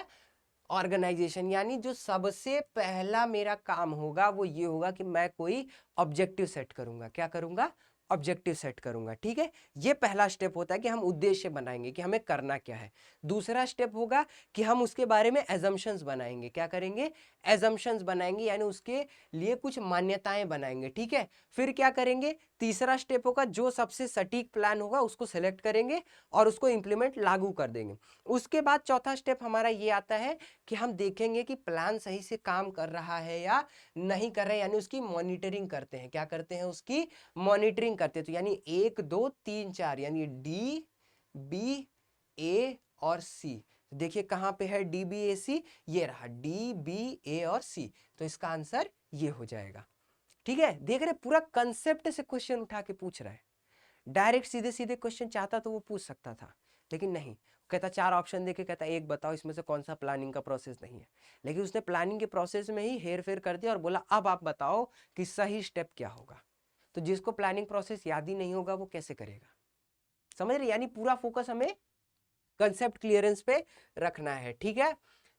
S1: organisation. यानी जो सबसे पहला मेरा काम होगा वो ये होगा कि मैं कोई ऑब्जेक्टिव सेट करूंगा। क्या करूंगा, ऑब्जेक्टिव सेट करूंगा, ठीक है। ये पहला स्टेप होता है कि हम उद्देश्य बनाएंगे कि हमें करना क्या है। दूसरा स्टेप होगा कि हम उसके बारे में एजम्पशंस बनाएंगे। क्या करेंगे, एजम्पशंस बनाएंगे, यानी उसके लिए कुछ मान्यताएं बनाएंगे, ठीक है। फिर क्या करेंगे, तीसरा स्टेप होगा जो सबसे सटीक प्लान होगा उसको सेलेक्ट करेंगे और उसको इंप्लीमेंट लागू कर देंगे। उसके बाद चौथा स्टेप हमारा ये आता है कि हम देखेंगे कि प्लान सही से काम कर रहा है या नहीं कर रहा है, यानी उसकी मॉनिटरिंग करते हैं। क्या करते हैं? उसकी मॉनिटरिंग करते हैं। तो यानी 1 2 3 4 यानी डी बी ए और सी। देखिए कहां पे है डी बी ए सी, ये रहा डी बी ए और सी। तो इसका आंसर ये हो जाएगा। ठीक है, देख रहे पूरा कंसेप्ट से क्वेश्चन उठा के पूछ रहा है। डायरेक्ट सीधे सीधे क्वेश्चन चाहता तो वो पूछ सकता था, लेकिन नहीं, कहता 4 ऑप्शन देके कहता एक बताओ इसमें से कौन सा प्लानिंग का प्रोसेस नहीं है। लेकिन उसने प्लानिंग के प्रोसेस में ही हेर फेर कर दिया और बोला अब आप बताओ कि सही स्टेप क्या होगा। तो जिसको प्लानिंग प्रोसेस याद ही नहीं होगा वो कैसे करेगा? समझ रहे? यानी पूरा फोकस हमें कंसेप्ट क्लियरेंस पे रखना है। ठीक है,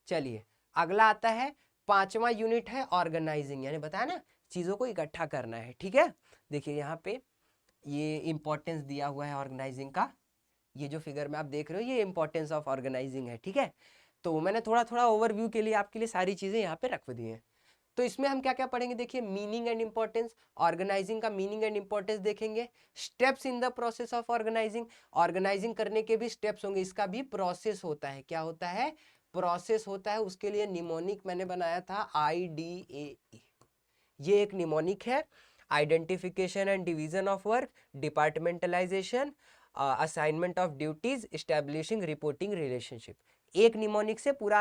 S1: चलिए अगला आता है 5वां यूनिट है ऑर्गेनाइजिंग, यानी बताया ना चीजों को इकट्ठा करना है। ठीक है, देखिए यहाँ पे ये इंपॉर्टेंस दिया हुआ है ऑर्गेनाइजिंग का। ये जो फिगर में आप देख रहे हो ये इंपॉर्टेंस ऑफ ऑर्गेनाइजिंग है। ठीक है, तो मैंने थोड़ा थोड़ा ओवरव्यू के लिए आपके लिए सारी चीजें यहाँ पे रख दी हैं। तो इसमें हम क्या क्या पढ़ेंगे? देखिए मीनिंग एंड इंपॉर्टेंस, ऑर्गेनाइजिंग का मीनिंग एंड इंपॉर्टेंस देखेंगे। Steps in the process of organising, organising करने के भी स्टेप्स होंगे, इसका भी प्रोसेस होता है। क्या होता है? प्रोसेस होता है। उसके लिए निमोनिक मैंने बनाया था IDAE, ये एक निमोनिक है। Identification and division of work, departmentalisation, assignment of duties, establishing reporting relationship. एक निमोनिक से पूरा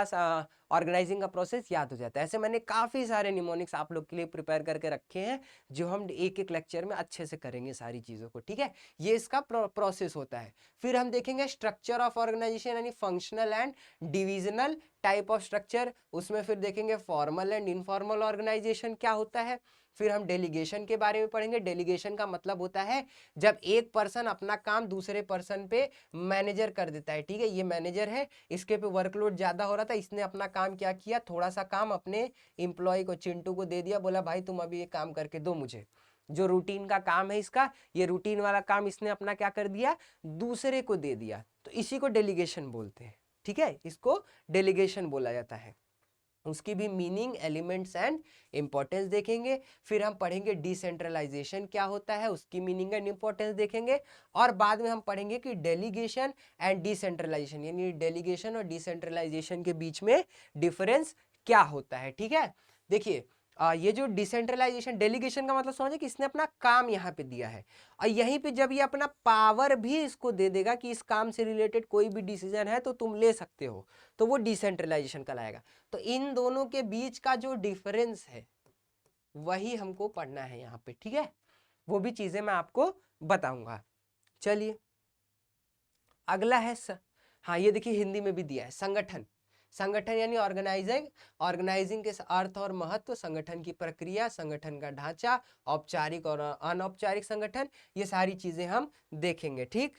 S1: ऑर्गेनाइजिंग का प्रोसेस याद हो जाता है। ऐसे मैंने काफी सारे निमोनिक्स आप लोग के लिए प्रिपेयर करके रखे हैं जो हम एक एक लेक्चर में अच्छे से करेंगे सारी चीजों को। ठीक है, ये इसका प्रोसेस होता है। फिर हम देखेंगे स्ट्रक्चर ऑफ ऑर्गेनाइजेशन यानी functional and divisional type of structure. उसमें फिर देखेंगे फॉर्मल एंड इनफॉर्मल ऑर्गेनाइजेशन क्या होता है। फिर हम डेलीगेशन के बारे में पढ़ेंगे। डेलीगेशन का मतलब होता है जब एक पर्सन अपना काम दूसरे पर्सन पे मैनेजर कर देता है। ठीक है, ये मैनेजर है, इसके पे वर्कलोड ज्यादा हो रहा था, इसने अपना काम क्या किया, थोड़ा सा काम अपने एम्प्लॉय को, चिंटू को दे दिया, बोला भाई तुम अभी ये काम करके दो मुझे, जो रूटीन का काम है इसका, ये रूटीन वाला काम इसने अपना क्या कर दिया, दूसरे को दे दिया। तो इसी को डेलीगेशन बोलते हैं। ठीक है, इसको डेलीगेशन बोला जाता है। उसकी भी मीनिंग, एलिमेंट्स एंड इंपॉर्टेंस देखेंगे। फिर हम पढ़ेंगे डिसेंट्रलाइजेशन क्या होता है, उसकी मीनिंग एंड इंपॉर्टेंस देखेंगे। और बाद में हम पढ़ेंगे कि डेलीगेशन एंड डिसेंट्रलाइजेशन, यानी डेलीगेशन और डिसेंट्रलाइजेशन के बीच में डिफरेंस क्या होता है। ठीक है, देखिए ये जो डिसेंट्रलाइजेशन, डेलीगेशन का मतलब समझे कि इसने अपना काम यहाँ पे दिया है और यहीं पे जब ये अपना पावर भी इसको दे देगा कि इस काम से रिलेटेड कोई भी डिसीजन है तो तुम ले सकते हो, तो वो डिसेंट्रलाइजेशन कहलाएगा। तो इन दोनों के बीच का जो डिफरेंस है वही हमको पढ़ना है यहाँ पे। ठीक है, वो भी चीजें मैं आपको बताऊंगा। चलिए अगला है हाँ ये देखिए हिंदी में भी दिया है संगठन। संगठन यानी ऑर्गेनाइजिंग, ऑर्गेनाइजिंग के अर्थ और महत्व, संगठन की प्रक्रिया, संगठन का ढांचा, औपचारिक और अनौपचारिक संगठन, ये सारी चीजें हम देखेंगे। ठीक,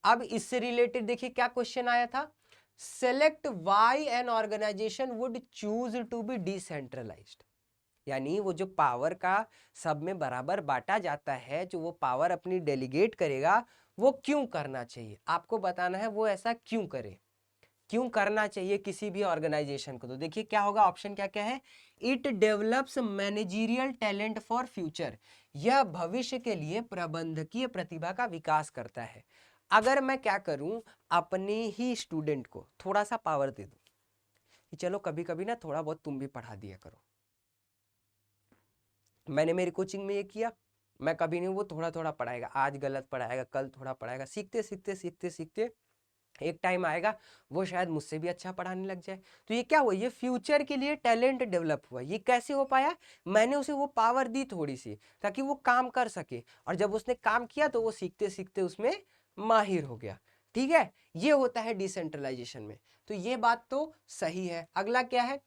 S1: अब इससे रिलेटेड देखिए क्या क्वेश्चन आया था, select why an organisation would choose to be decentralised, यानी वो जो पावर का सब में बराबर बांटा जाता है, जो वो पावर अपनी डेलीगेट करेगा वो क्यों करना चाहिए, आपको बताना है वो ऐसा क्यों करे, क्यों करना चाहिए किसी भी ऑर्गेनाइजेशन को। तो देखिए क्या होगा, ऑप्शन क्या क्या है, it develops managerial talent for future, यह भविष्य के लिए प्रबंधकीय प्रतिभा का विकास करता है। अगर मैं क्या करूं, अपने ही स्टूडेंट को थोड़ा सा पावर दे दूं कि चलो कभी कभी ना थोड़ा बहुत तुम भी पढ़ा दिया करो, मैंने मेरी कोचिंग में ये किया, मैं कभी नहीं, वो थोड़ा थोड़ा पढ़ाएगा, आज गलत पढ़ाएगा, कल थोड़ा पढ़ाएगा, सीखते सीखते सीखते सीखते एक टाइम आएगा वो शायद मुझसे भी अच्छा पढ़ाने लग जाए। तो ये क्या हुआ, ये फ्यूचर के लिए टैलेंट डेवलप हुआ। ये कैसे हो पाया, मैंने उसे वो पावर दी थोड़ी सी ताकि वो काम कर सके, और जब उसने काम किया तो वो सीखते सीखते उसमें माहिर हो गया। ठीक है, ये होता है डिसेंट्रलाइजेशन में। तो ये बात तो सही है। अगला क्या है,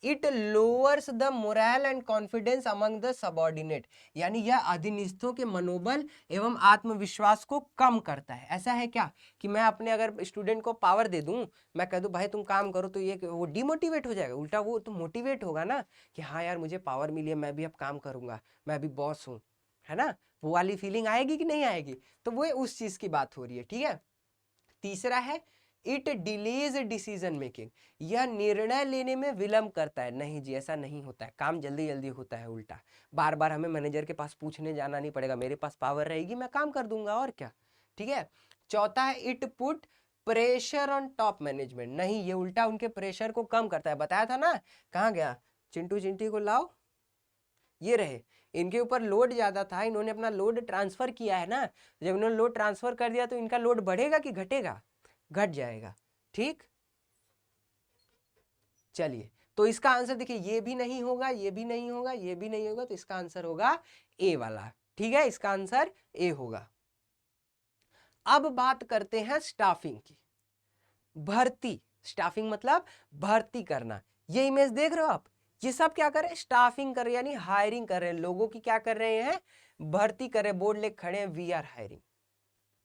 S1: it lowers the moral and confidence among the subordinate, यानी यह अधीनस्थों के मनोबल एवं आत्मविश्वास को कम करता है। ऐसा है क्या कि मैं अपने अगर स्टूडेंट को पावर दे दूं, मैं कह दूं भाई तुम काम करो, तो ये वो डिमोटिवेट हो जाएगा, उल्टा वो तो मोटिवेट होगा ना कि हाँ यार मुझे पावर मिली है, मैं भी अब काम करूंगा, मैं भी बॉस हूं, है ना, वो वाली फीलिंग आएगी कि नहीं आएगी। तो वो उस चीज की बात हो रही है। ठीक है, तीसरा है इट डिलेज डिसीजन मेकिंग, यह निर्णय लेने में विलंब करता है। नहीं जी, ऐसा नहीं होता है, काम जल्दी जल्दी होता है। उल्टा बार बार हमें मैनेजर के पास पूछने जाना नहीं पड़ेगा, मेरे पास पावर रहेगी, मैं काम कर दूंगा, और क्या। ठीक है। चौथा है it put pressure on top management, नहीं ये उल्टा उनके प्रेशर को कम करता है। बताया था ना, कहाँ गया चिंटू, चिंटी को लाओ, ये रहे, इनके ऊपर लोड ज्यादा था, इन्होंने अपना लोड ट्रांसफर किया है ना, जब इन्होंने लोड ट्रांसफर कर दिया तो इनका लोड बढ़ेगा कि घटेगा, घट जाएगा। ठीक, चलिए, तो इसका आंसर देखिए, ये भी नहीं होगा, ये भी नहीं होगा, ये भी नहीं होगा, तो इसका आंसर होगा ए वाला। ठीक है, इसका आंसर ए होगा। अब बात करते हैं स्टाफिंग की। भर्ती, स्टाफिंग मतलब भर्ती करना। ये इमेज देख रहे हो आप, ये सब क्या कर रहे हैं, स्टाफिंग कर रहे हैं, यानी हायरिंग कर रहे हैं, लोगों की क्या कर रहे हैं, भर्ती कर रहे हैं। बोर्ड लेके खड़े हैं, we are hiring,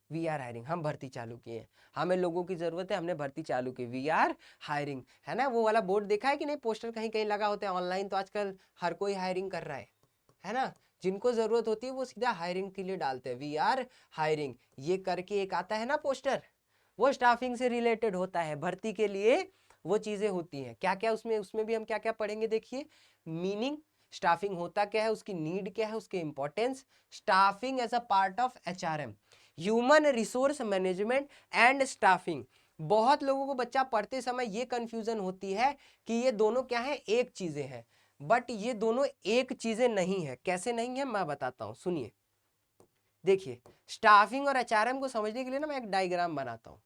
S1: we are hiring, हम भर्ती चालू किए हैं, हमें लोगों की जरूरत है, हमने भर्ती चालू की, वी आर हायरिंग, है ना। वो वाला बोर्ड देखा है कि नहीं, पोस्टर कहीं कहीं लगा होता है ऑनलाइन, तो आजकल हर कोई हायरिंग कर रहा है ना। जिनको जरूरत होती है वो सीधा हायरिंग के लिए डालते हैं, वी आर हायरिंग, ये करके एक आता है ना पोस्टर, वो स्टाफिंग से रिलेटेड होता है, भर्ती के लिए वो चीजें होती हैं। क्या क्या उसमें, उसमें भी हम क्या क्या पढ़ेंगे, देखिए, मीनिंग, स्टाफिंग होता क्या है, उसकी नीड क्या है, उसके importance, staffing as a part of HRM, human resource management and staffing. बहुत लोगों को बच्चा पढ़ते समय ये कंफ्यूजन होती है कि ये दोनों क्या है, एक चीजें हैं, बट ये दोनों एक चीजें नहीं है। कैसे नहीं है, मैं बताता हूं, सुनिए। देखिए, स्टाफिंग और एचआरएम को समझने के लिए ना मैं एक डायग्राम बनाता हूं,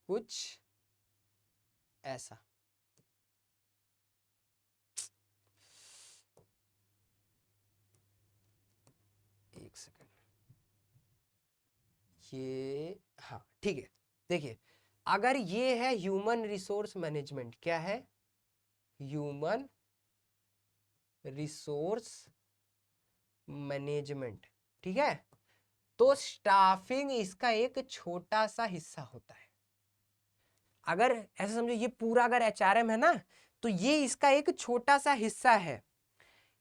S1: कुछ ऐसा। एक सेकंड, ये, हाँ ठीक है। देखिए, अगर ये है ह्यूमन रिसोर्स मैनेजमेंट, क्या है, ह्यूमन रिसोर्स मैनेजमेंट, ठीक है, तो स्टाफिंग इसका एक छोटा सा हिस्सा होता है। अगर ऐसा समझो, ये पूरा अगर एचआरएम है ना, तो ये इसका एक छोटा सा हिस्सा है,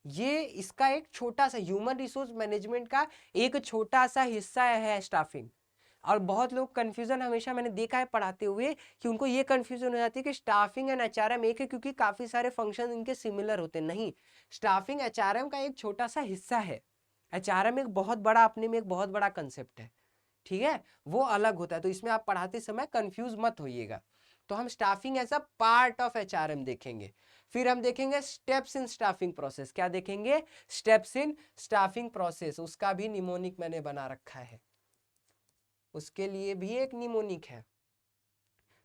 S1: ये इसका एक छोटा सा ह्यूमन रिसोर्स मैनेजमेंट का एक छोटा सा हिस्सा है स्टाफिंग। और बहुत लोग कंफ्यूजन हमेशा मैंने देखा है पढ़ाते हुए कि उनको ये कंफ्यूजन हो जाती है कि स्टाफिंग एंड एचआरएम एक है, क्योंकि काफी सारे फंक्शन इनके सिमिलर होते हैं। नहीं, स्टाफिंग एचआरएम का एक छोटा सा हिस्सा है, एचआरएम एक बहुत बड़ा, अपने में एक बहुत बड़ा कंसेप्ट है। ठीक है, वो अलग होता है, तो इसमें आप पढ़ाते समय कंफ्यूज मत होइएगा। तो हम staffing as a part of HRM देखेंगे। फिर हम देखेंगे स्टेप्स इन स्टाफिंग प्रोसेस, क्या देखेंगे, स्टेप्स इन स्टाफिंग प्रोसेस, उसका भी निमोनिक मैंने बना रखा है, उसके लिए भी एक निमोनिक है,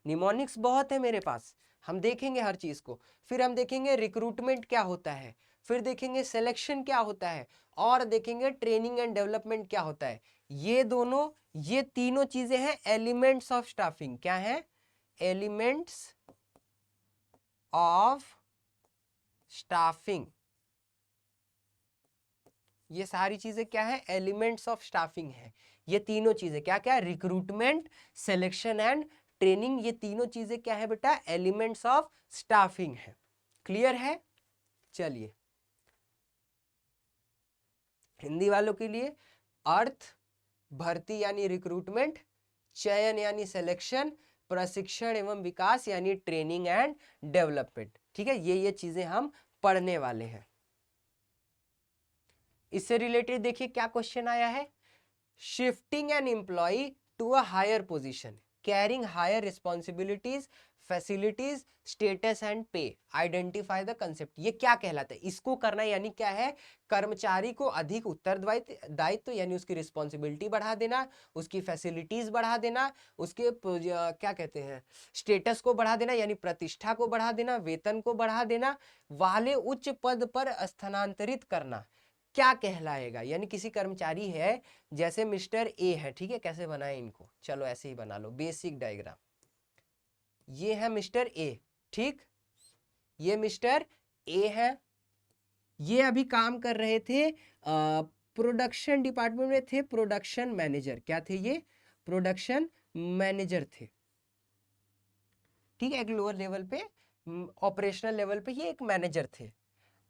S1: निमोनिक्स बहुत है मेरे पास, हम देखेंगे हर चीज को। फिर हम देखेंगे रिक्रूटमेंट क्या होता है, फिर देखेंगे सिलेक्शन क्या होता है, और देखेंगे ट्रेनिंग एंड डेवलपमेंट क्या होता है। ये दोनों, ये तीनों चीजें हैं एलिमेंट्स ऑफ स्टाफिंग। क्या है, एलिमेंट्स ऑफ स्टाफिंग, ये सारी चीजें क्या है, एलिमेंट्स ऑफ स्टाफिंग है। ये तीनों चीजें क्या क्या, रिक्रूटमेंट, सिलेक्शन एंड ट्रेनिंग, ये तीनों चीजें क्या है बेटा, एलिमेंट्स ऑफ स्टाफिंग है। क्लियर है। चलिए, हिंदी वालों के लिए, अर्थ, भर्ती यानी रिक्रूटमेंट, चयन यानी सिलेक्शन, प्रशिक्षण एवं विकास यानी ट्रेनिंग एंड डेवलपमेंट। ठीक है, ये चीजें हम पढ़ने वाले हैं। इससे रिलेटेड देखिए क्या क्वेश्चन आया है, shifting an employee to a higher position, carrying higher responsibilities, facilities, status and pay, identify the concept. ये क्या कहलाता है, इसको करना यानी क्या है, कर्मचारी को अधिक उत्तरदायित्व यानी उसकी रिस्पॉन्सिबिलिटी बढ़ा देना, उसकी फैसिलिटीज बढ़ा देना, उसके क्या कहते हैं, स्टेटस को बढ़ा देना यानी प्रतिष्ठा को बढ़ा देना, वेतन को बढ़ा देना, वाले उच्च पद पर स्थानांतरित करना, क्या कहलाएगा। यानी किसी कर्मचारी है, जैसे मिस्टर ए है, ठीक है, कैसे बनाए इनको, चलो ऐसे ही बना लो, बेसिक डायग्राम। ये है मिस्टर ए, ठीक, ये मिस्टर ए है, ये अभी काम कर रहे थे प्रोडक्शन डिपार्टमेंट में, थे प्रोडक्शन मैनेजर, क्या थे ये, प्रोडक्शन मैनेजर थे। ठीक है, एक लोअर लेवल पे, ऑपरेशनल लेवल पे ये एक मैनेजर थे।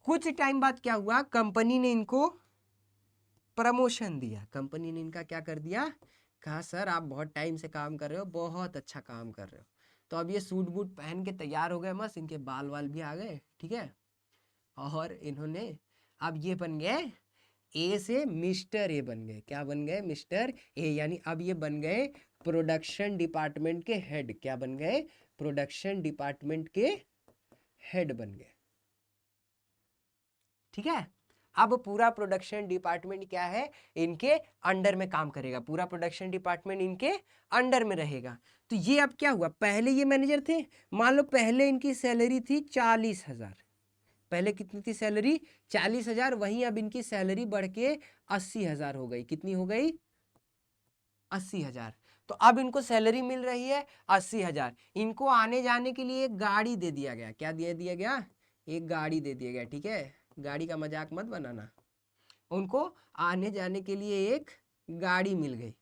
S1: कुछ टाइम बाद क्या हुआ, कंपनी ने इनको प्रमोशन दिया, कंपनी ने इनका क्या कर दिया, कहा सर आप बहुत टाइम से काम कर रहे हो, बहुत अच्छा काम कर रहे हो। तो अब ये सूट बूट पहन के तैयार हो गए मस्त, इनके बाल वाल भी आ गए, ठीक है। और इन्होंने अब ये बन गए ए से मिस्टर ए बन गए, क्या बन गए, मिस्टर ए, यानी अब ये बन गए प्रोडक्शन डिपार्टमेंट के हेड, क्या बन गए, प्रोडक्शन डिपार्टमेंट के हेड बन गए, ठीक है। अब पूरा प्रोडक्शन डिपार्टमेंट क्या है, इनके अंडर में काम करेगा, पूरा प्रोडक्शन डिपार्टमेंट इनके अंडर में रहेगा। तो ये अब क्या हुआ, पहले ये मैनेजर थे, मान लो पहले इनकी सैलरी थी 40,000, पहले कितनी थी सैलरी, 40,000, वहीं अब इनकी सैलरी बढ़ के 80,000 हो गई, कितनी हो गई, 80,000। तो अब इनको सैलरी मिल रही है 80,000, इनको आने जाने के लिए एक गाड़ी दे दिया गया, क्या दे दिया गया, एक गाड़ी दे दिया गया, ठीक है, गाड़ी का मजाक मत बनाना। उनको आने जाने के लिए एक गाड़ी मिल गई,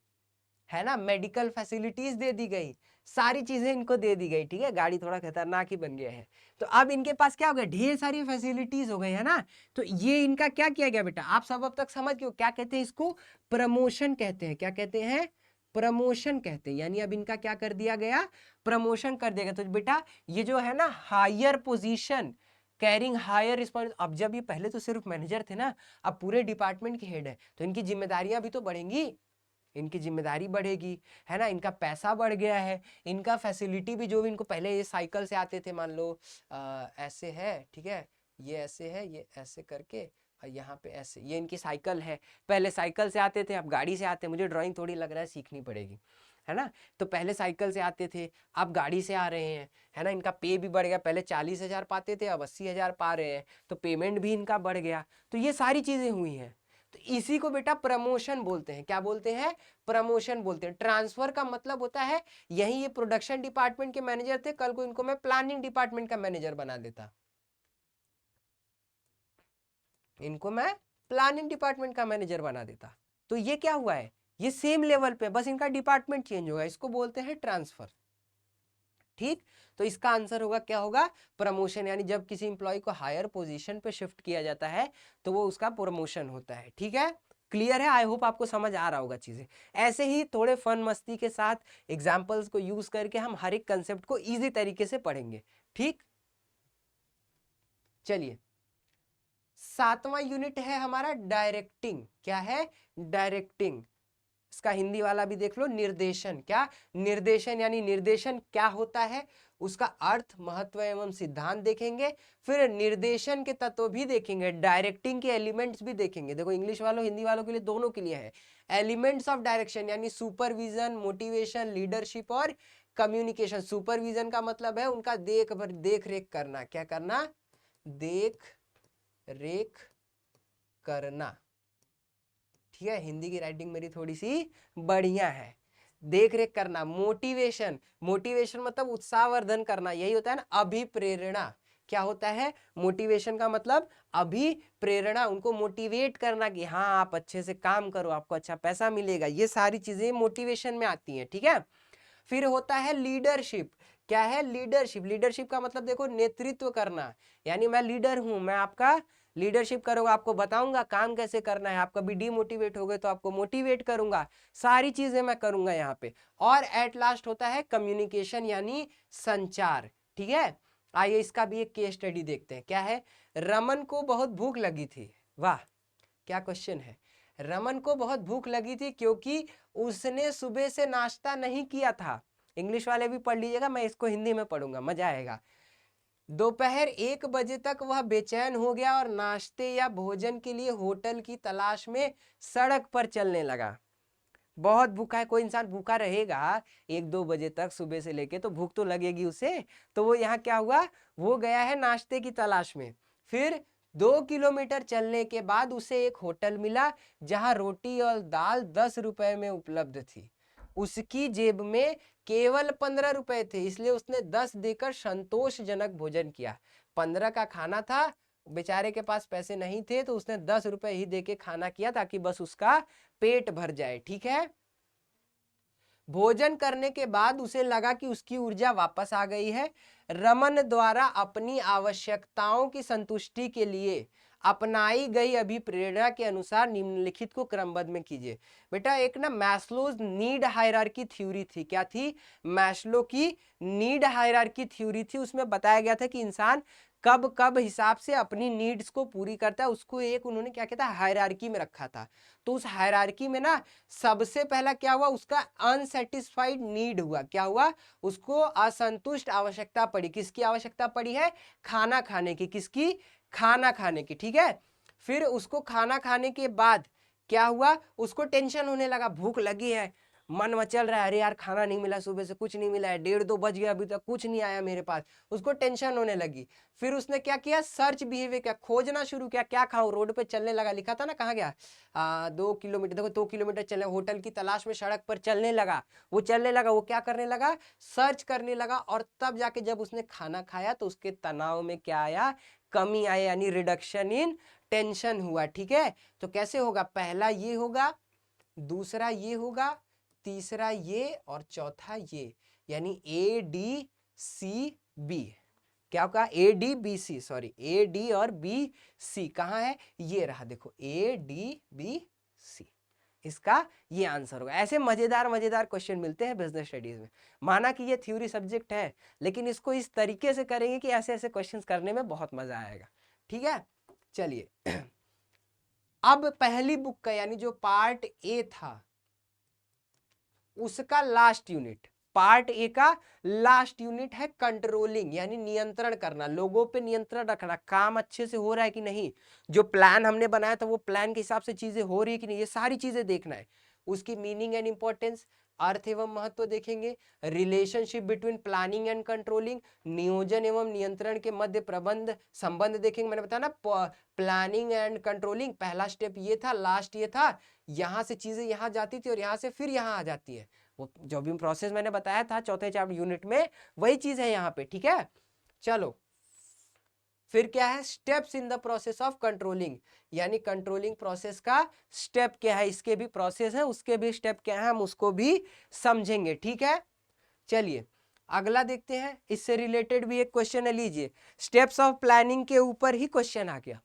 S1: है ना, मेडिकल फैसिलिटीज दे दी गई, सारी चीजें इनको दे दी गई, ठीक है, गाड़ी थोड़ा खतरनाक ही बन गया है। तो अब इनके पास क्या हो गया, ढेर सारी फैसिलिटीज हो गई, है ना। तो ये इनका क्या किया गया बेटा, आप सब अब तक समझ गए क्या कहते हैं इसको, प्रमोशन कहते हैं, क्या कहते हैं, प्रमोशन कहते हैं। यानी अब इनका क्या कर दिया गया, प्रमोशन कर दिया गया। तो बेटा ये जो है ना higher position, carrying higher response, अब जब ये पहले तो सिर्फ मैनेजर थे ना, अब पूरे डिपार्टमेंट के हेड है, तो इनकी जिम्मेदारियां भी तो बढ़ेंगी, इनकी जिम्मेदारी बढ़ेगी, है ना, इनका पैसा बढ़ गया है, इनका फैसिलिटी भी, जो भी इनको पहले ये साइकिल से आते थे, मान लो ऐसे है, ठीक है, ये ऐसे है, ये ऐसे करके, और यहाँ पे ऐसे, ये इनकी साइकिल है, पहले साइकिल से आते थे, अब गाड़ी से आते हैं, मुझे ड्राइंग थोड़ी लग रहा है सीखनी पड़ेगी, है ना। तो पहले साइकिल से आते थे, अब गाड़ी से आ रहे हैं, है ना, इनका पे भी बढ़ गया, पहले 40,000 पाते थे, अब 80,000 पा रहे हैं, तो पेमेंट भी इनका बढ़ गया। तो ये सारी चीजें हुई हैं, तो इसी को बेटा प्रमोशन बोलते हैं, क्या बोलते हैं, प्रमोशन बोलते हैं। ट्रांसफर का मतलब होता है, यही ये प्रोडक्शन डिपार्टमेंट के मैनेजर थे, कल को इनको मैं प्लानिंग डिपार्टमेंट का मैनेजर बना देता, इनको मैं प्लानिंग डिपार्टमेंट का मैनेजर बना देता। तो ये क्या हुआ है, ये सेम लेवल पे, बस इनका डिपार्टमेंट चेंज होगा, इसको बोलते हैं ट्रांसफर, ठीक। तो इसका आंसर होगा, क्या होगा, प्रमोशन। यानी जब किसी इंप्लॉय को हायर पोजीशन पे शिफ्ट किया जाता है तो वो उसका प्रमोशन होता है, ठीक है। क्लियर है, आई होप आपको समझ आ रहा होगा चीजें। ऐसे ही थोड़े फन मस्ती के साथ एग्जाम्पल्स को यूज करके हम हर एक कंसेप्ट को इजी तरीके से पढ़ेंगे, ठीक। चलिए 7वां यूनिट है हमारा डायरेक्टिंग, क्या है, डायरेक्टिंग। इसका हिंदी वाला भी देख लो, निर्देशन, क्या, निर्देशन, यानी निर्देशन क्या होता है, उसका अर्थ, महत्व एवं सिद्धांत देखेंगे, फिर निर्देशन के तत्व भी देखेंगे, डायरेक्टिंग के एलिमेंट्स भी देखेंगे। देखो इंग्लिश वालों हिंदी वालों के लिए, दोनों के लिए है। एलिमेंट्स ऑफ डायरेक्शन यानी सुपरविजन, मोटिवेशन, लीडरशिप और कम्युनिकेशन। सुपरविजन का मतलब है उनका देख रेख करना, क्या करना, देख रेख करना, ठीक है। हिंदी की राइटिंग मेरी थोड़ी सी बढ़िया है, देख रेख करना। मोटिवेशन, मोटिवेशन मतलब उत्साहवर्धन करना, यही होता है ना, अभिप्रेरणा। क्या होता है, मोटिवेशन का मतलब अभिप्रेरणा, उनको मोटिवेट करना कि हाँ आप अच्छे से काम करो, आपको अच्छा पैसा मिलेगा, ये सारी चीजें मोटिवेशन में आती हैं, ठीक है। फिर होता है लीडरशिप, क्या है, लीडरशिप। लीडरशिप का मतलब देखो नेतृत्व करना, यानी मैं लीडर हूं, मैं आपका लीडरशिप करूंगा, आपको बताऊंगा काम कैसे करना है, आप कभी डिमोटिवेट हो गए तो आपको मोटिवेट करूंगा, सारी चीजें मैं करूंगा यहाँ पे। और एट लास्ट होता है कम्युनिकेशन यानी संचार, ठीक है। आइए इसका भी एक केस स्टडी देखते हैं, क्या है, रमन को बहुत भूख लगी थी, वाह क्या क्वेश्चन है। रमन को बहुत भूख लगी थी क्योंकि उसने सुबह से नाश्ता नहीं किया था। इंग्लिश वाले भी पढ़ लीजिएगा, मैं इसको हिंदी में पढ़ूंगा, मजा आएगा। दोपहर 1 बजे तक वह बेचैन हो गया और नाश्ते या भोजन के लिए होटल की तलाश में सड़क पर चलने लगा। बहुत भूखा है, कोई इंसान भूखा रहेगा 1-2 बजे तक सुबह से लेके, तो भूख तो लगेगी उसे। तो वो यहाँ क्या हुआ, वो गया है नाश्ते की तलाश में। फिर 2 किलोमीटर चलने के बाद उसे एक होटल मिला जहां रोटी और दाल 10 रुपए में उपलब्ध थी। उसकी जेब में केवल 15 रुपए थे, इसलिए उसने 10 देकर संतोषजनक भोजन किया। 15 का खाना था, बेचारे के पास पैसे नहीं थे, तो उसने 10 रुपए ही देके खाना किया ताकि बस उसका पेट भर जाए, ठीक है। भोजन करने के बाद उसे लगा कि उसकी ऊर्जा वापस आ गई है। रमन द्वारा अपनी आवश्यकताओं की संतुष्टि के लिए अपनाई गई अभिप्रेरणा के अनुसार निम्नलिखित को क्रमबद्ध में कीजिए। बेटा एक ना मैस्लोज नीड हायरार्की थ्योरी थी, क्या थी? मैस्लो की नीड हायरार्की थ्योरी थी। उसमें बताया गया था कि इंसान कब कब हिसाब से अपनी नीड्स को पूरी करता है, उसको एक उन्होंने क्या कहता है हायरार्की में रखा था। तो उस हायरार्की में ना सबसे पहला क्या हुआ, उसका अनसेटिस्फाइड नीड हुआ। क्या हुआ? उसको असंतुष्ट आवश्यकता पड़ी। किसकी आवश्यकता पड़ी है? खाना खाने की। किसकी? खाना खाने की, ठीक है। फिर उसको खाना खाने के बाद क्या हुआ, उसको टेंशन होने लगा, भूख लगी है, मन मचल रहा है, अरे यार खाना नहीं मिला, सुबह से कुछ नहीं मिला है, 1:30-2 बज गया, अभी तक कुछ नहीं आया मेरे पास, उसको टेंशन होने लगी। फिर उसने क्या किया, सर्च बिहेवियर किया, खोजना शुरू किया, क्या खाऊं, रोड पे चलने लगा, लिखा था ना कहाँ गया, 2 किलोमीटर, देखो 2 किलोमीटर चले, होटल की तलाश में सड़क पर चलने लगा। वो चलने लगा, वो क्या करने लगा, सर्च करने लगा। और तब जाके जब उसने खाना खाया तो उसके तनाव में क्या आया, कमी आई, यानी रिडक्शन इन टेंशन हुआ। ठीक है, तो कैसे होगा, पहला ये होगा, दूसरा ये होगा, तीसरा ये और चौथा ये, यानी ए डी सी बी। क्या होगा, A D B C, sorry A D और बी सी कहाँ है, ये रहा, देखो ए डी बी सी, इसका ये आंसर होगा। ऐसे मजेदार मजेदार क्वेश्चन मिलते हैं बिजनेस स्टडीज में। माना कि ये थ्योरी सब्जेक्ट है, लेकिन इसको इस तरीके से करेंगे कि ऐसे ऐसे क्वेश्चंस करने में बहुत मजा आएगा। ठीक है, चलिए अब पहली बुक का यानी जो पार्ट ए था उसका लास्ट यूनिट, पार्ट ए का लास्ट यूनिट है कंट्रोलिंग, यानी नियंत्रण करना, लोगों पे नियंत्रण रखना, काम अच्छे से हो रहा है कि नहीं, जो प्लान हमने बनाया था वो प्लान के हिसाब से चीजें हो रही है कि नहीं, ये सारी चीजें देखना है। उसकी मीनिंग एंड इंपॉर्टेंस, अर्थ एवं महत्व देखेंगे, relationship between planning and controlling, नियोजन एवं नियंत्रण के मध्य प्रबंध संबंध देखेंगे। मैंने बताया ना प्लानिंग एंड कंट्रोलिंग पहला स्टेप ये था, लास्ट ये था, यहां से चीजें यहां जाती थी और यहां से फिर यहां आ जाती है। वो जो भी प्रोसेस मैंने बताया था चौथे चैप्टर यूनिट में, वही चीज है यहाँ पे। ठीक है, चलो फिर क्या है, steps in the process of controlling, यानी कंट्रोलिंग प्रोसेस का स्टेप क्या है, इसके भी प्रोसेस है, उसके भी स्टेप क्या है, हम उसको भी समझेंगे। ठीक है, चलिए अगला देखते हैं, इससे रिलेटेड भी एक क्वेश्चन है, लीजिए, स्टेप्स ऑफ प्लानिंग के ऊपर ही क्वेश्चन आ गया,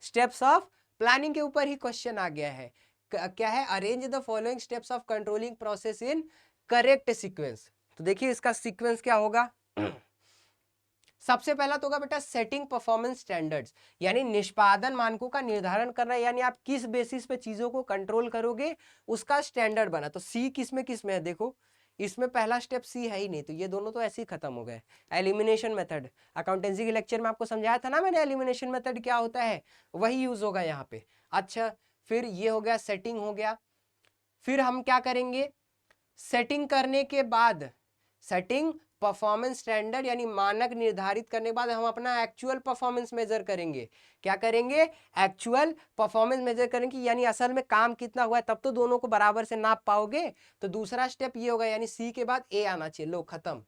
S1: स्टेप्स ऑफ प्लानिंग के ऊपर ही क्वेश्चन आ गया है। क्या है, arrange the following steps of controlling process in correct sequence. तो देखिए इसका सीक्वेंस क्या होगा, सबसे पहला तो होगा बेटा सेटिंग परफॉर्मेंस स्टैंडर्ड्स, यानी निष्पादन मानकों का निर्धारण करना, यानी आप किस बेसिस पे चीजों को कंट्रोल करोगे उसका स्टैंडर्ड बना। तो सी किस में है, देखो इसमें पहला स्टेप सी है ही नहीं, तो ये दोनों तो ऐसे ही खत्म हो गए। एलिमिनेशन मेथड, अकाउंटेंसी के लेक्चर में आपको समझाया था ना मैंने, एलिमिनेशन मेथड क्या होता है, वही यूज होगा यहाँ पे। अच्छा, फिर ये हो गया, सेटिंग हो गया। फिर हम क्या करेंगे, सेटिंग करने के बाद, सेटिंग परफॉर्मेंस स्टैंडर्ड यानी मानक निर्धारित करने के बाद हम अपना एक्चुअल परफॉर्मेंस मेजर करेंगे। क्या करेंगे, एक्चुअल परफॉर्मेंस मेजर करेंगे, यानी असल में काम कितना हुआ है, तब तो दोनों को बराबर से नाप पाओगे। तो दूसरा स्टेप ये होगा, यानी सी के बाद ए आना चाहिए, लो खत्म,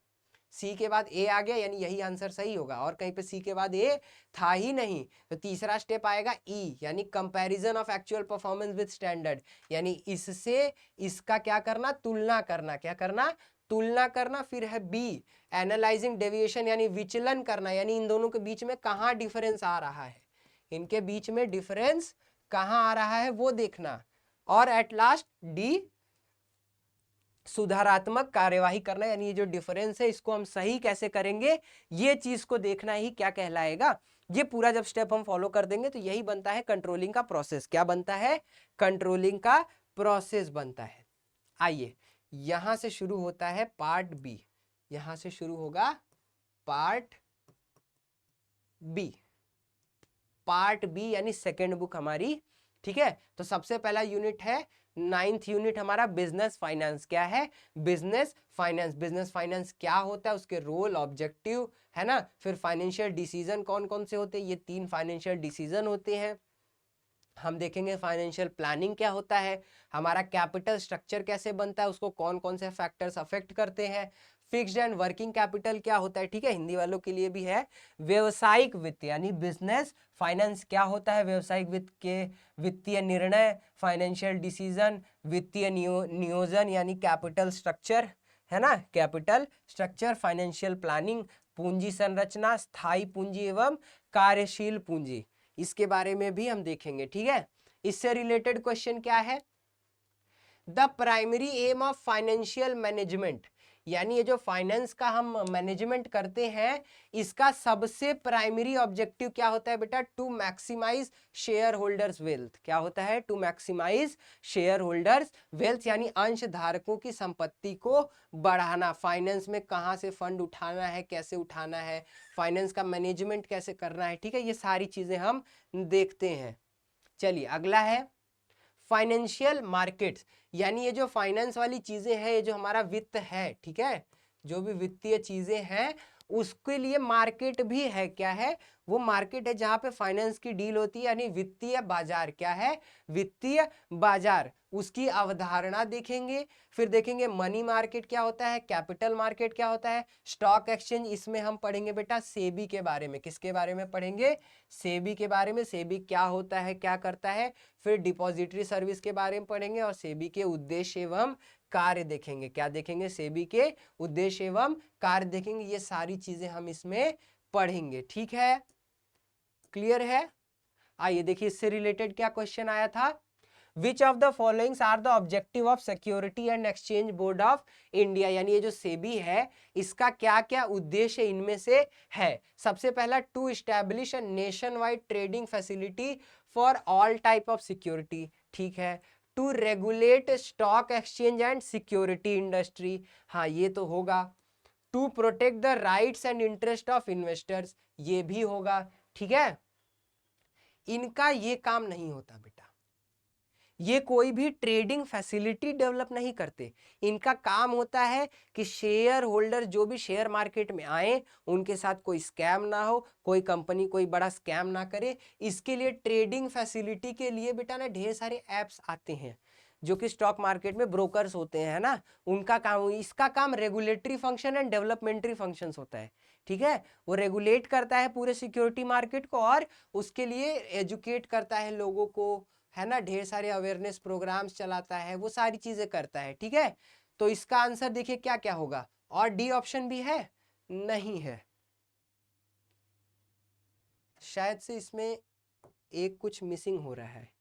S1: सी के बाद ए आ गया, यानी यही आंसर सही होगा, और कहीं पे सी के बाद ए था ही नहीं। तो तीसरा स्टेप आएगा ई, यानी comparison of actual performance with standard, यानी इससे इसका क्या करना, तुलना करना, क्या करना, तुलना करना। फिर है बी, एनालाइजिंग डेविएशन, यानी विचलन करना, यानी इन दोनों के बीच में कहाँ डिफरेंस आ रहा है, इनके बीच में डिफरेंस कहाँ आ रहा है वो देखना। और एट लास्ट डी, सुधारात्मक कार्यवाही करना, यानी ये जो डिफरेंस है इसको हम सही कैसे करेंगे, ये चीज को देखना ही क्या कहलाएगा। ये पूरा जब स्टेप हम फॉलो कर देंगे तो यही बनता है कंट्रोलिंग का प्रोसेस। क्या बनता है, कंट्रोलिंग का प्रोसेस बनता है। आइए यहां से शुरू होता है पार्ट बी, यहां से शुरू होगा पार्ट बी, पार्ट बी यानी सेकेंड बुक हमारी। ठीक है, तो सबसे पहला यूनिट है 9th यूनिट हमारा बिजनेस फाइनेंस। क्या है, बिजनेस फाइनेंस। बिजनेस फाइनेंस क्या होता है, उसके रोल, ऑब्जेक्टिव, है ना। फिर फाइनेंशियल डिसीजन कौन कौन से होते हैं, ये 3 फाइनेंशियल डिसीजन होते हैं। हम देखेंगे फाइनेंशियल प्लानिंग क्या होता है, हमारा कैपिटल स्ट्रक्चर कैसे बनता है, उसको कौन कौन से फैक्टर्स अफेक्ट करते हैं। फिक्स्ड एंड वर्किंग कैपिटल क्या होता है, ठीक है, हिंदी वालों के लिए भी है। व्यवसायिक वित्त यानी बिजनेस फाइनेंस क्या होता है, व्यवसायिक वित्त के वित्तीय निर्णय, फाइनेंशियल डिसीजन, वित्तीय नियोजन यानी कैपिटल स्ट्रक्चर, है ना, कैपिटल स्ट्रक्चर। फाइनेंशियल प्लानिंग, पूंजी संरचना, स्थायी पूंजी एवं कार्यशील पूंजी, इसके बारे में भी हम देखेंगे, ठीक है। इससे रिलेटेड क्वेश्चन क्या है, the primary aim of financial management, यानी ये जो फाइनेंस का हम मैनेजमेंट करते हैं, इसका सबसे प्राइमरी ऑब्जेक्टिव क्या होता है बेटा, to maximize share holders wealth. क्या होता है, to maximize share holders wealth, यानी अंश धारकों की संपत्ति को बढ़ाना। फाइनेंस में कहाँ से फंड उठाना है, कैसे उठाना है, फाइनेंस का मैनेजमेंट कैसे करना है, ठीक है, ये सारी चीजें हम देखते हैं। चलिए अगला है फाइनेंशियल मार्केट्स, यानी ये जो फाइनेंस वाली चीजें हैं, ये जो हमारा वित्त है, ठीक है, जो भी वित्तीय चीजें हैं उसके लिए मार्केट भी है। क्या है, वो मार्केट है जहां पे फाइनेंस की डील होती है, यानी वित्तीय बाजार। क्या है, वित्तीय बाजार, उसकी अवधारणा देखेंगे। फिर देखेंगे मनी मार्केट क्या होता है, कैपिटल मार्केट क्या होता है, स्टॉक एक्सचेंज, इसमें हम पढ़ेंगे बेटा सेबी के बारे में। किसके बारे में पढ़ेंगे, सेबी के बारे में, सेबी क्या होता है, क्या करता है। फिर डिपॉजिटरी सर्विस के बारे में पढ़ेंगे और सेबी के उद्देश्य एवं कार्य देखेंगे। क्या देखेंगे, सेबी के उद्देश्य एवं कार्य देखेंगे। ये सारी चीजें हम इसमें पढ़ेंगे, ठीक है, क्लियर है। आइए देखिए इससे रिलेटेड क्या क्वेश्चन आया था, which of the followings are the objective of security and exchange board of India, यानी ये जो सेबी है इसका क्या क्या उद्देश्य इनमें से है। सबसे पहला, to establish a nation wide trading facility for all type of security, ठीक है। To regulate stock exchange and security industry, हाँ ये तो होगा। To protect the rights and interest of investors, ये भी होगा, ठीक है। इनका ये काम नहीं होता बेटा, ये कोई भी ट्रेडिंग फैसिलिटी डेवलप नहीं करते। इनका काम होता है कि शेयर होल्डर जो भी शेयर मार्केट में आए उनके साथ कोई स्कैम ना हो, कोई कंपनी कोई बड़ा स्कैम ना करे। इसके लिए ट्रेडिंग फैसिलिटी के लिए बेटा ना ढेर सारे ऐप्स आते हैं जो कि स्टॉक मार्केट में ब्रोकर्स होते हैं ना, उनका काम, इसका काम रेगुलेटरी फंक्शन एंड डेवलपमेंटरी फंक्शंस होता है, ठीक है। वो रेगुलेट करता है पूरे सिक्योरिटी मार्केट को और उसके लिए एजुकेट करता है लोगों को, है ना, ढेर सारे अवेयरनेस प्रोग्राम्स चलाता है, वो सारी चीजें करता है, ठीक है। तो इसका आंसर देखिए क्या क्या होगा, और डी ऑप्शन भी है, नहीं है, शायद से इसमें एक कुछ मिसिंग हो रहा है,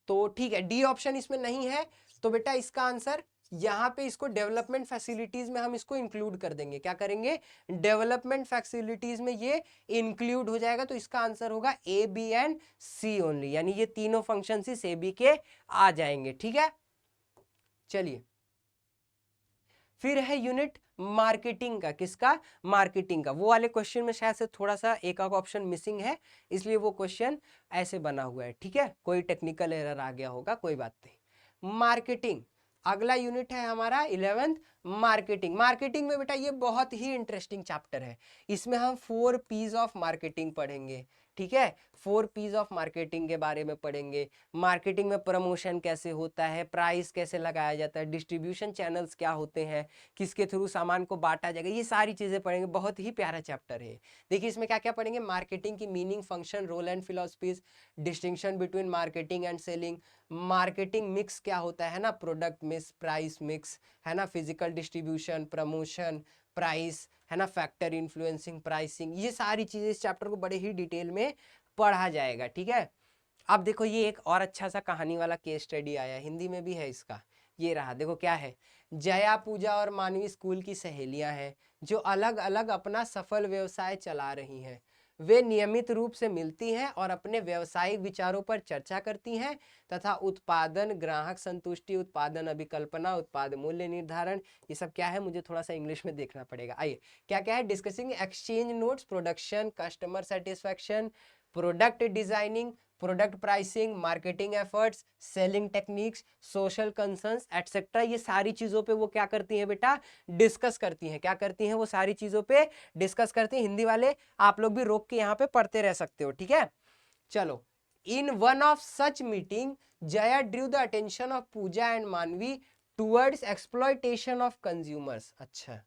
S1: तो ठीक है डी ऑप्शन इसमें नहीं है। तो बेटा इसका आंसर यहाँ पे, इसको डेवलपमेंट फैसिलिटीज में हम इसको इंक्लूड कर देंगे। क्या करेंगे, डेवलपमेंट फैसिलिटीज में ये इंक्लूड हो जाएगा। तो इसका आंसर होगा ए, बी एंड सी ओनली, यानी ये तीनों फंक्शन इस ए बी के आ जाएंगे, ठीक है। चलिए फिर है यूनिट मार्केटिंग का, किसका, मार्केटिंग का। वो वाले क्वेश्चन में शायद से थोड़ा सा एक ऑप्शन मिसिंग है, इसलिए वो क्वेश्चन ऐसे बना हुआ है, ठीक है, कोई टेक्निकल एरर आ गया होगा, कोई बात नहीं। मार्केटिंग अगला यूनिट है हमारा 11th, मार्केटिंग। मार्केटिंग में बेटा ये बहुत ही इंटरेस्टिंग चैप्टर है, इसमें हम 4 पीज ऑफ मार्केटिंग पढ़ेंगे, ठीक है। 4 पीज ऑफ मार्केटिंग के बारे में पढ़ेंगे। मार्केटिंग में प्रमोशन कैसे होता है, प्राइस कैसे लगाया जाता है, डिस्ट्रीब्यूशन चैनल्स क्या होते हैं, किसके थ्रू सामान को बांटा जाएगा, ये सारी चीजें पढ़ेंगे। बहुत ही प्यारा चैप्टर है। देखिए इसमें क्या क्या पढ़ेंगे, मार्केटिंग की meaning, function, role and philosophies, distinction between marketing and selling, marketing mix क्या होता है ना, प्रोडक्ट मिक्स, प्राइस मिक्स, है ना, फिजिकल डिस्ट्रीब्यूशन, प्रमोशन, प्राइस, है ना, फैक्टर इन्फ्लुएंसिंग प्राइसिंग, ये सारी चीजें इस चैप्टर को बड़े ही डिटेल में पढ़ा जाएगा, ठीक है। अब देखो ये एक और अच्छा सा कहानी वाला केस स्टडी आया, हिंदी में भी है इसका, ये रहा, देखो क्या है। जया, पूजा और मानवी स्कूल की सहेलियां हैं जो अलग अलग अपना सफल व्यवसाय चला रही हैं। वे नियमित रूप से मिलती हैं और अपने व्यवसायिक विचारों पर चर्चा करती हैं तथा उत्पादन, ग्राहक संतुष्टि, उत्पादन अभिकल्पना, उत्पाद मूल्य निर्धारण, ये सब क्या है मुझे थोड़ा सा इंग्लिश में देखना पड़ेगा। आइए क्या क्या है, discussing exchange notes, production, customer satisfaction, product designing, product pricing, marketing efforts, selling techniques, social concerns etcetera, ये सारी चीजों पे वो क्या करती हैं बेटा, डिस्कस करती हैं। क्या करती हैं, वो सारी चीजों पे डिस्कस करती हैं। हिंदी वाले आप लोग भी रोक के यहाँ पे पढ़ते रह सकते हो, ठीक है। चलो, in one of such meeting Jaya drew the attention of Pooja and Manvi towards exploitation of consumers. अच्छा,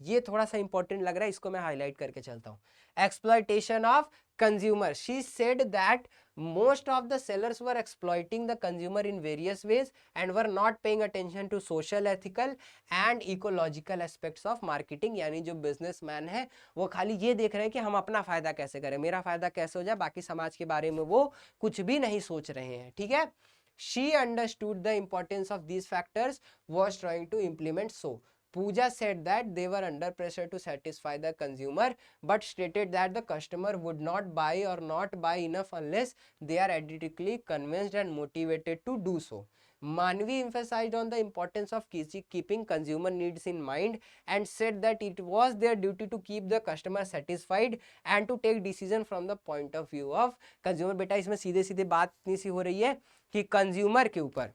S1: ये थोड़ा सा इंपॉर्टेंट लग रहा है, इसको मैं हाईलाइट करके चलता हूं। Exploitation of consumer, she said that Most of the sellers were exploiting the consumer in various ways and were not paying attention to social, ethical and ecological aspects of marketing. यानी जो businessman है वो खाली ये देख रहे हैं कि हम अपना फायदा कैसे करें, मेरा फायदा कैसे हो जाए, बाकी समाज के बारे में वो कुछ भी नहीं सोच रहे हैं, ठीक है। She understood the importance of these factors, was trying to implement so. Pooja said that they were under pressure to satisfy the consumer, but stated that the customer would not buy or not buy enough unless they are adequately convinced and motivated to do so. Manvi emphasized on the importance of keeping consumer needs in mind and said that it was their duty to keep the customer satisfied and to take decision from the point of view of consumer. बेटा इसमें सीधे सीधे बात इतनी सी हो रही है कि कंज्यूमर के ऊपर,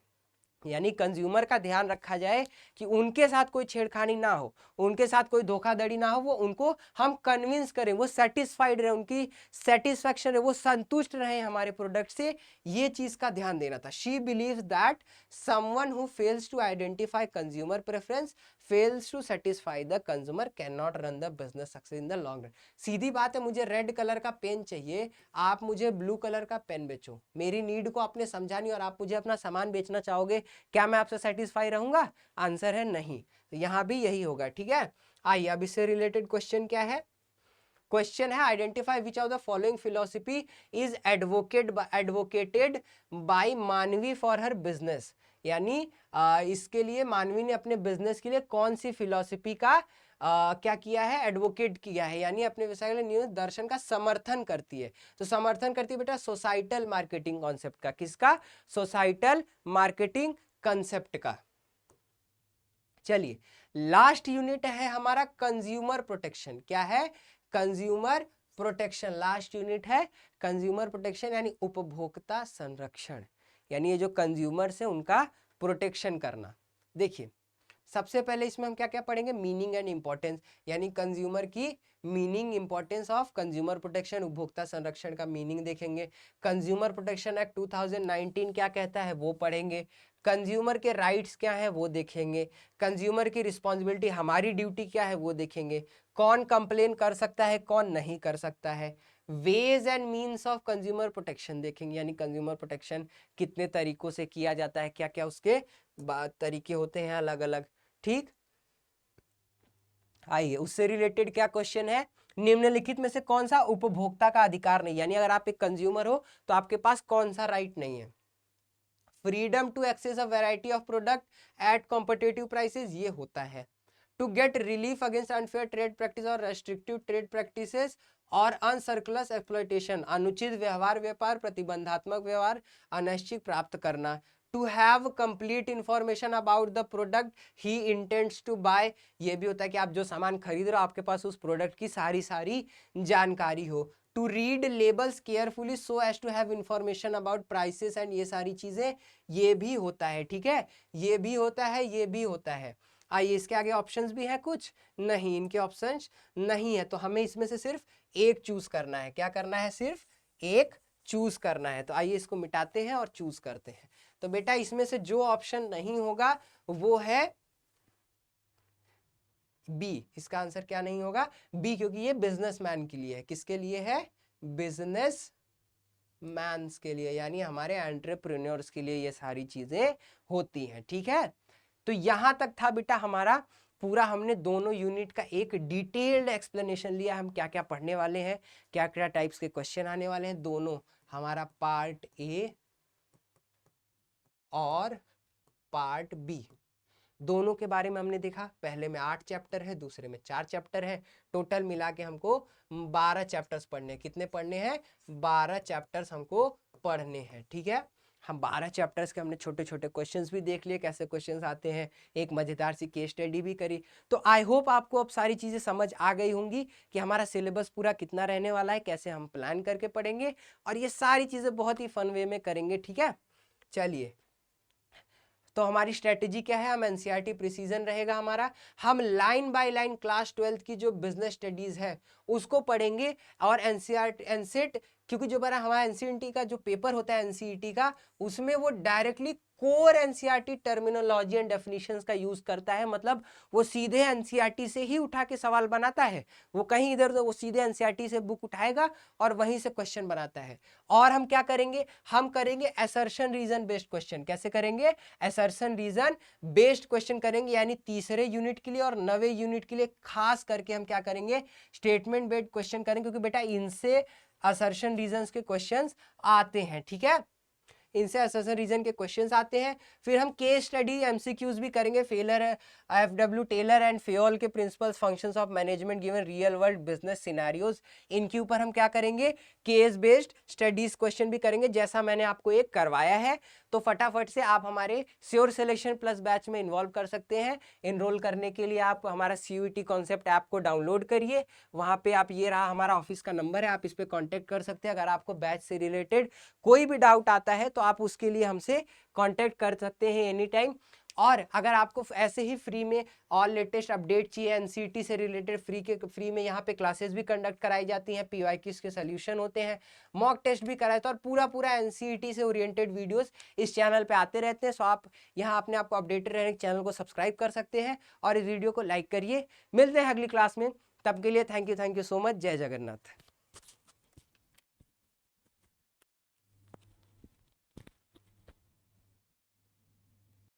S1: यानी कंज्यूमर का ध्यान रखा जाए कि उनके साथ कोई छेड़खानी ना हो, उनके साथ कोई धोखाधड़ी ना हो, वो उनको हम कन्विंस करें, वो सेटिस्फाइड रहे, उनकी सेटिस्फैक्शन रहे, वो संतुष्ट रहे हमारे प्रोडक्ट से, ये चीज का ध्यान देना था। She believes that someone who fails to identify consumer preference fails to satisfy the consumer can not run the business success in the long run. सीधी बात है, मुझे रेड कलर का पेन चाहिए, आप मुझे ब्लू कलर का पेन बेचो, मेरी नीड को आपने समझा नहीं और आप मुझे अपना सामान बेचना चाहोगे, क्या मैं आपसे सेटिस्फाई रहूंगा? आंसर है नहीं। तो यहां भी यही होगा, ठीक है। आइए अब इससे रिलेटेड क्वेश्चन क्या है। क्वेश्चन है identify which of the following philosophy is advocated by Manvi for her business. यानी इसके लिए मानवी ने अपने बिजनेस के लिए कौन सी फिलोसफी का क्या किया है, एडवोकेट किया है, यानी अपने व्यवसाय के लिए न्यू दर्शन का समर्थन करती है। तो समर्थन करती है बेटा सोसाइटल मार्केटिंग कॉन्सेप्ट का। किसका? सोसाइटल मार्केटिंग कंसेप्ट का। चलिए लास्ट यूनिट है हमारा कंज्यूमर प्रोटेक्शन। क्या है? Consumer protection. लास्ट यूनिट है कंज्यूमर प्रोटेक्शन यानी उपभोक्ता संरक्षण, यानी ये जो कंज्यूमर्स है उनका प्रोटेक्शन करना। देखिए सबसे पहले इसमें हम क्या क्या पढ़ेंगे, मीनिंग एंड इंपॉर्टेंस, यानी कंज्यूमर की meaning, importance of consumer protection, उपभोक्ता संरक्षण का मीनिंग देखेंगे। कंज्यूमर प्रोटेक्शन एक्ट 2019 क्या कहता है वो पढ़ेंगे। कंज्यूमर के राइट्स क्या है वो देखेंगे। कंज्यूमर की रिस्पॉन्सिबिलिटी, हमारी ड्यूटी क्या है वो देखेंगे। कौन कंप्लेन कर सकता है, कौन नहीं कर सकता है। Ways and means of consumer protection देखेंगे, यानी कंज्यूमर प्रोटेक्शन कितने तरीकों से किया जाता है, क्या क्या उसके तरीके होते हैं अलग अलग, ठीक। आइए उससे रिलेटेड क्या क्वेश्चन है, निम्नलिखित में से कौन सा उपभोक्ता का अधिकार नहीं, यानी अगर आप एक कंज्यूमर हो तो आपके पास कौन सा राइट नहीं है। Freedom to access a variety of product at competitive prices, ये होता है। To get relief against unfair trade practice और रेस्ट्रिक्टिव ट्रेड प्रैक्टिसेस और अनसर्कुलस एक्सप्लॉयटेशन, अनुचित व्यवहार, व्यापार, प्रतिबंधात्मक व्यवहार, अनैच्छिक प्राप्त करना। To have complete information about the product he intends to buy, ये भी होता है कि आप जो सामान खरीद रहे हो आपके पास उस प्रोडक्ट की सारी जानकारी हो। To read labels carefully so as to have information about prices and, ये सारी चीजें ये भी होता है, ठीक है, ये भी होता है, ये भी होता है। आइए इसके आगे ऑप्शंस भी हैं कुछ, नहीं इनके ऑप्शंस नहीं है, तो हमें इसमें से सिर्फ एक चूज करना है। क्या करना है? सिर्फ एक चूज करना है। तो आइए इसको मिटाते हैं और चूज करते हैं। तो बेटा इसमें से जो ऑप्शन नहीं होगा वो है बी। इसका आंसर क्या नहीं होगा? बी, क्योंकि ये बिजनेसमैन के लिए है। किसके लिए है? बिजनेस मैन्स के लिए, यानी हमारे एंटरप्रेन्योर्स के लिए ये सारी चीजें होती हैं, ठीक है। तो यहां तक था बेटा हमारा पूरा, हमने दोनों यूनिट का एक डिटेल्ड एक्सप्लेनेशन लिया, हम क्या क्या पढ़ने वाले हैं, क्या क्या टाइप्स के क्वेश्चन आने वाले हैं, दोनों हमारा पार्ट ए और पार्ट बी दोनों के बारे में हमने देखा। पहले में 8 चैप्टर है, दूसरे में 4 चैप्टर है, टोटल मिला के हमको 12 चैप्टर्स पढ़ने। कितने पढ़ने हैं? 12 चैप्टर्स हमको पढ़ने हैं, ठीक है। हम 12 चैप्टर्स के हमने छोटे छोटे क्वेश्चंस भी देख लिए, कैसे क्वेश्चंस आते हैं, एक मजेदार सी केस स्टडी भी करी। तो आई होप आपको अब सारी चीजें समझ आ गई होंगी कि हमारा सिलेबस पूरा कितना रहने वाला है, कैसे हम प्लान करके पढ़ेंगे और ये सारी चीजें बहुत ही फन वे में करेंगे, ठीक है। चलिए तो हमारी स्ट्रेटेजी क्या है, हम एनसीईआरटी प्रिसीजन रहेगा हमारा, हम line by line class 12th की जो बिजनेस स्टडीज है उसको पढ़ेंगे और एनसीईआरटी एनसेट, क्योंकि जो बार हमारा एनसीईआरटी का जो पेपर होता है एनसीईटी का, उसमें वो directly core NCERT terminology and definitions का यूज करता है, मतलब वो सीधे एनसीईआरटी से ही उठा के सवाल बनाता है, वो कहीं इधर वो सीधे एनसीईआरटी से बुक उठाएगा और वहीं से क्वेश्चन बनाता है। और हम क्या करेंगे, हम करेंगे असर्शन रीजन बेस्ड क्वेश्चन। कैसे करेंगे, असर्शन रीजन बेस्ड क्वेश्चन करेंगे, यानी तीसरे यूनिट के लिए और 9वें यूनिट के लिए खास करके हम क्या करेंगे, स्टेटमेंट बेस्ड क्वेश्चन करेंगे, क्योंकि बेटा इनसे असर्शन रीजंस के क्वेश्चंस आते हैं। ठीक है, इनसे असर्शन रीजन के क्वेश्चंस आते हैं। फिर हम केस स्टडी एमसीक्यूज भी करेंगे, फेलर एफडब्ल्यू टेलर एंड फेयोल के principles functions of management given real world business scenarios, इनके ऊपर हम क्या करेंगे, केस बेस्ड स्टडीज क्वेश्चन भी करेंगे, जैसा मैंने आपको एक करवाया है। तो फटाफट से आप हमारे श्योर सिलेक्शन प्लस बैच में इन्वॉल्व कर सकते हैं। इनरोल करने के लिए आप हमारा सीयूईटी कॉन्सेप्ट ऐप को डाउनलोड करिए, वहां पे आप, ये रहा हमारा ऑफिस का नंबर है, आप इस पे कांटेक्ट कर सकते हैं। अगर आपको बैच से रिलेटेड कोई भी डाउट आता है तो आप उसके लिए हमसे कांटेक्ट कर सकते हैं एनी टाइम। और अगर आपको ऐसे ही फ्री में और लेटेस्ट अपडेट चाहिए एनसीईटी से रिलेटेड, फ्री में यहाँ पे क्लासेस भी कंडक्ट कराई जाती हैं, पीवाईक्यूज के सोल्यूशन होते हैं, मॉक टेस्ट भी कराए, तो और पूरा एनसीईटी से ओरिएंटेड वीडियोस इस चैनल पे आते रहते हैं। सो आप यहाँ अपने आपको अपडेटेड रहने के चैनल को सब्सक्राइब कर सकते हैं और इस वीडियो को लाइक करिए। मिलते हैं अगली क्लास में, तब के लिए थैंक यू सो मच। जय जगन्नाथ।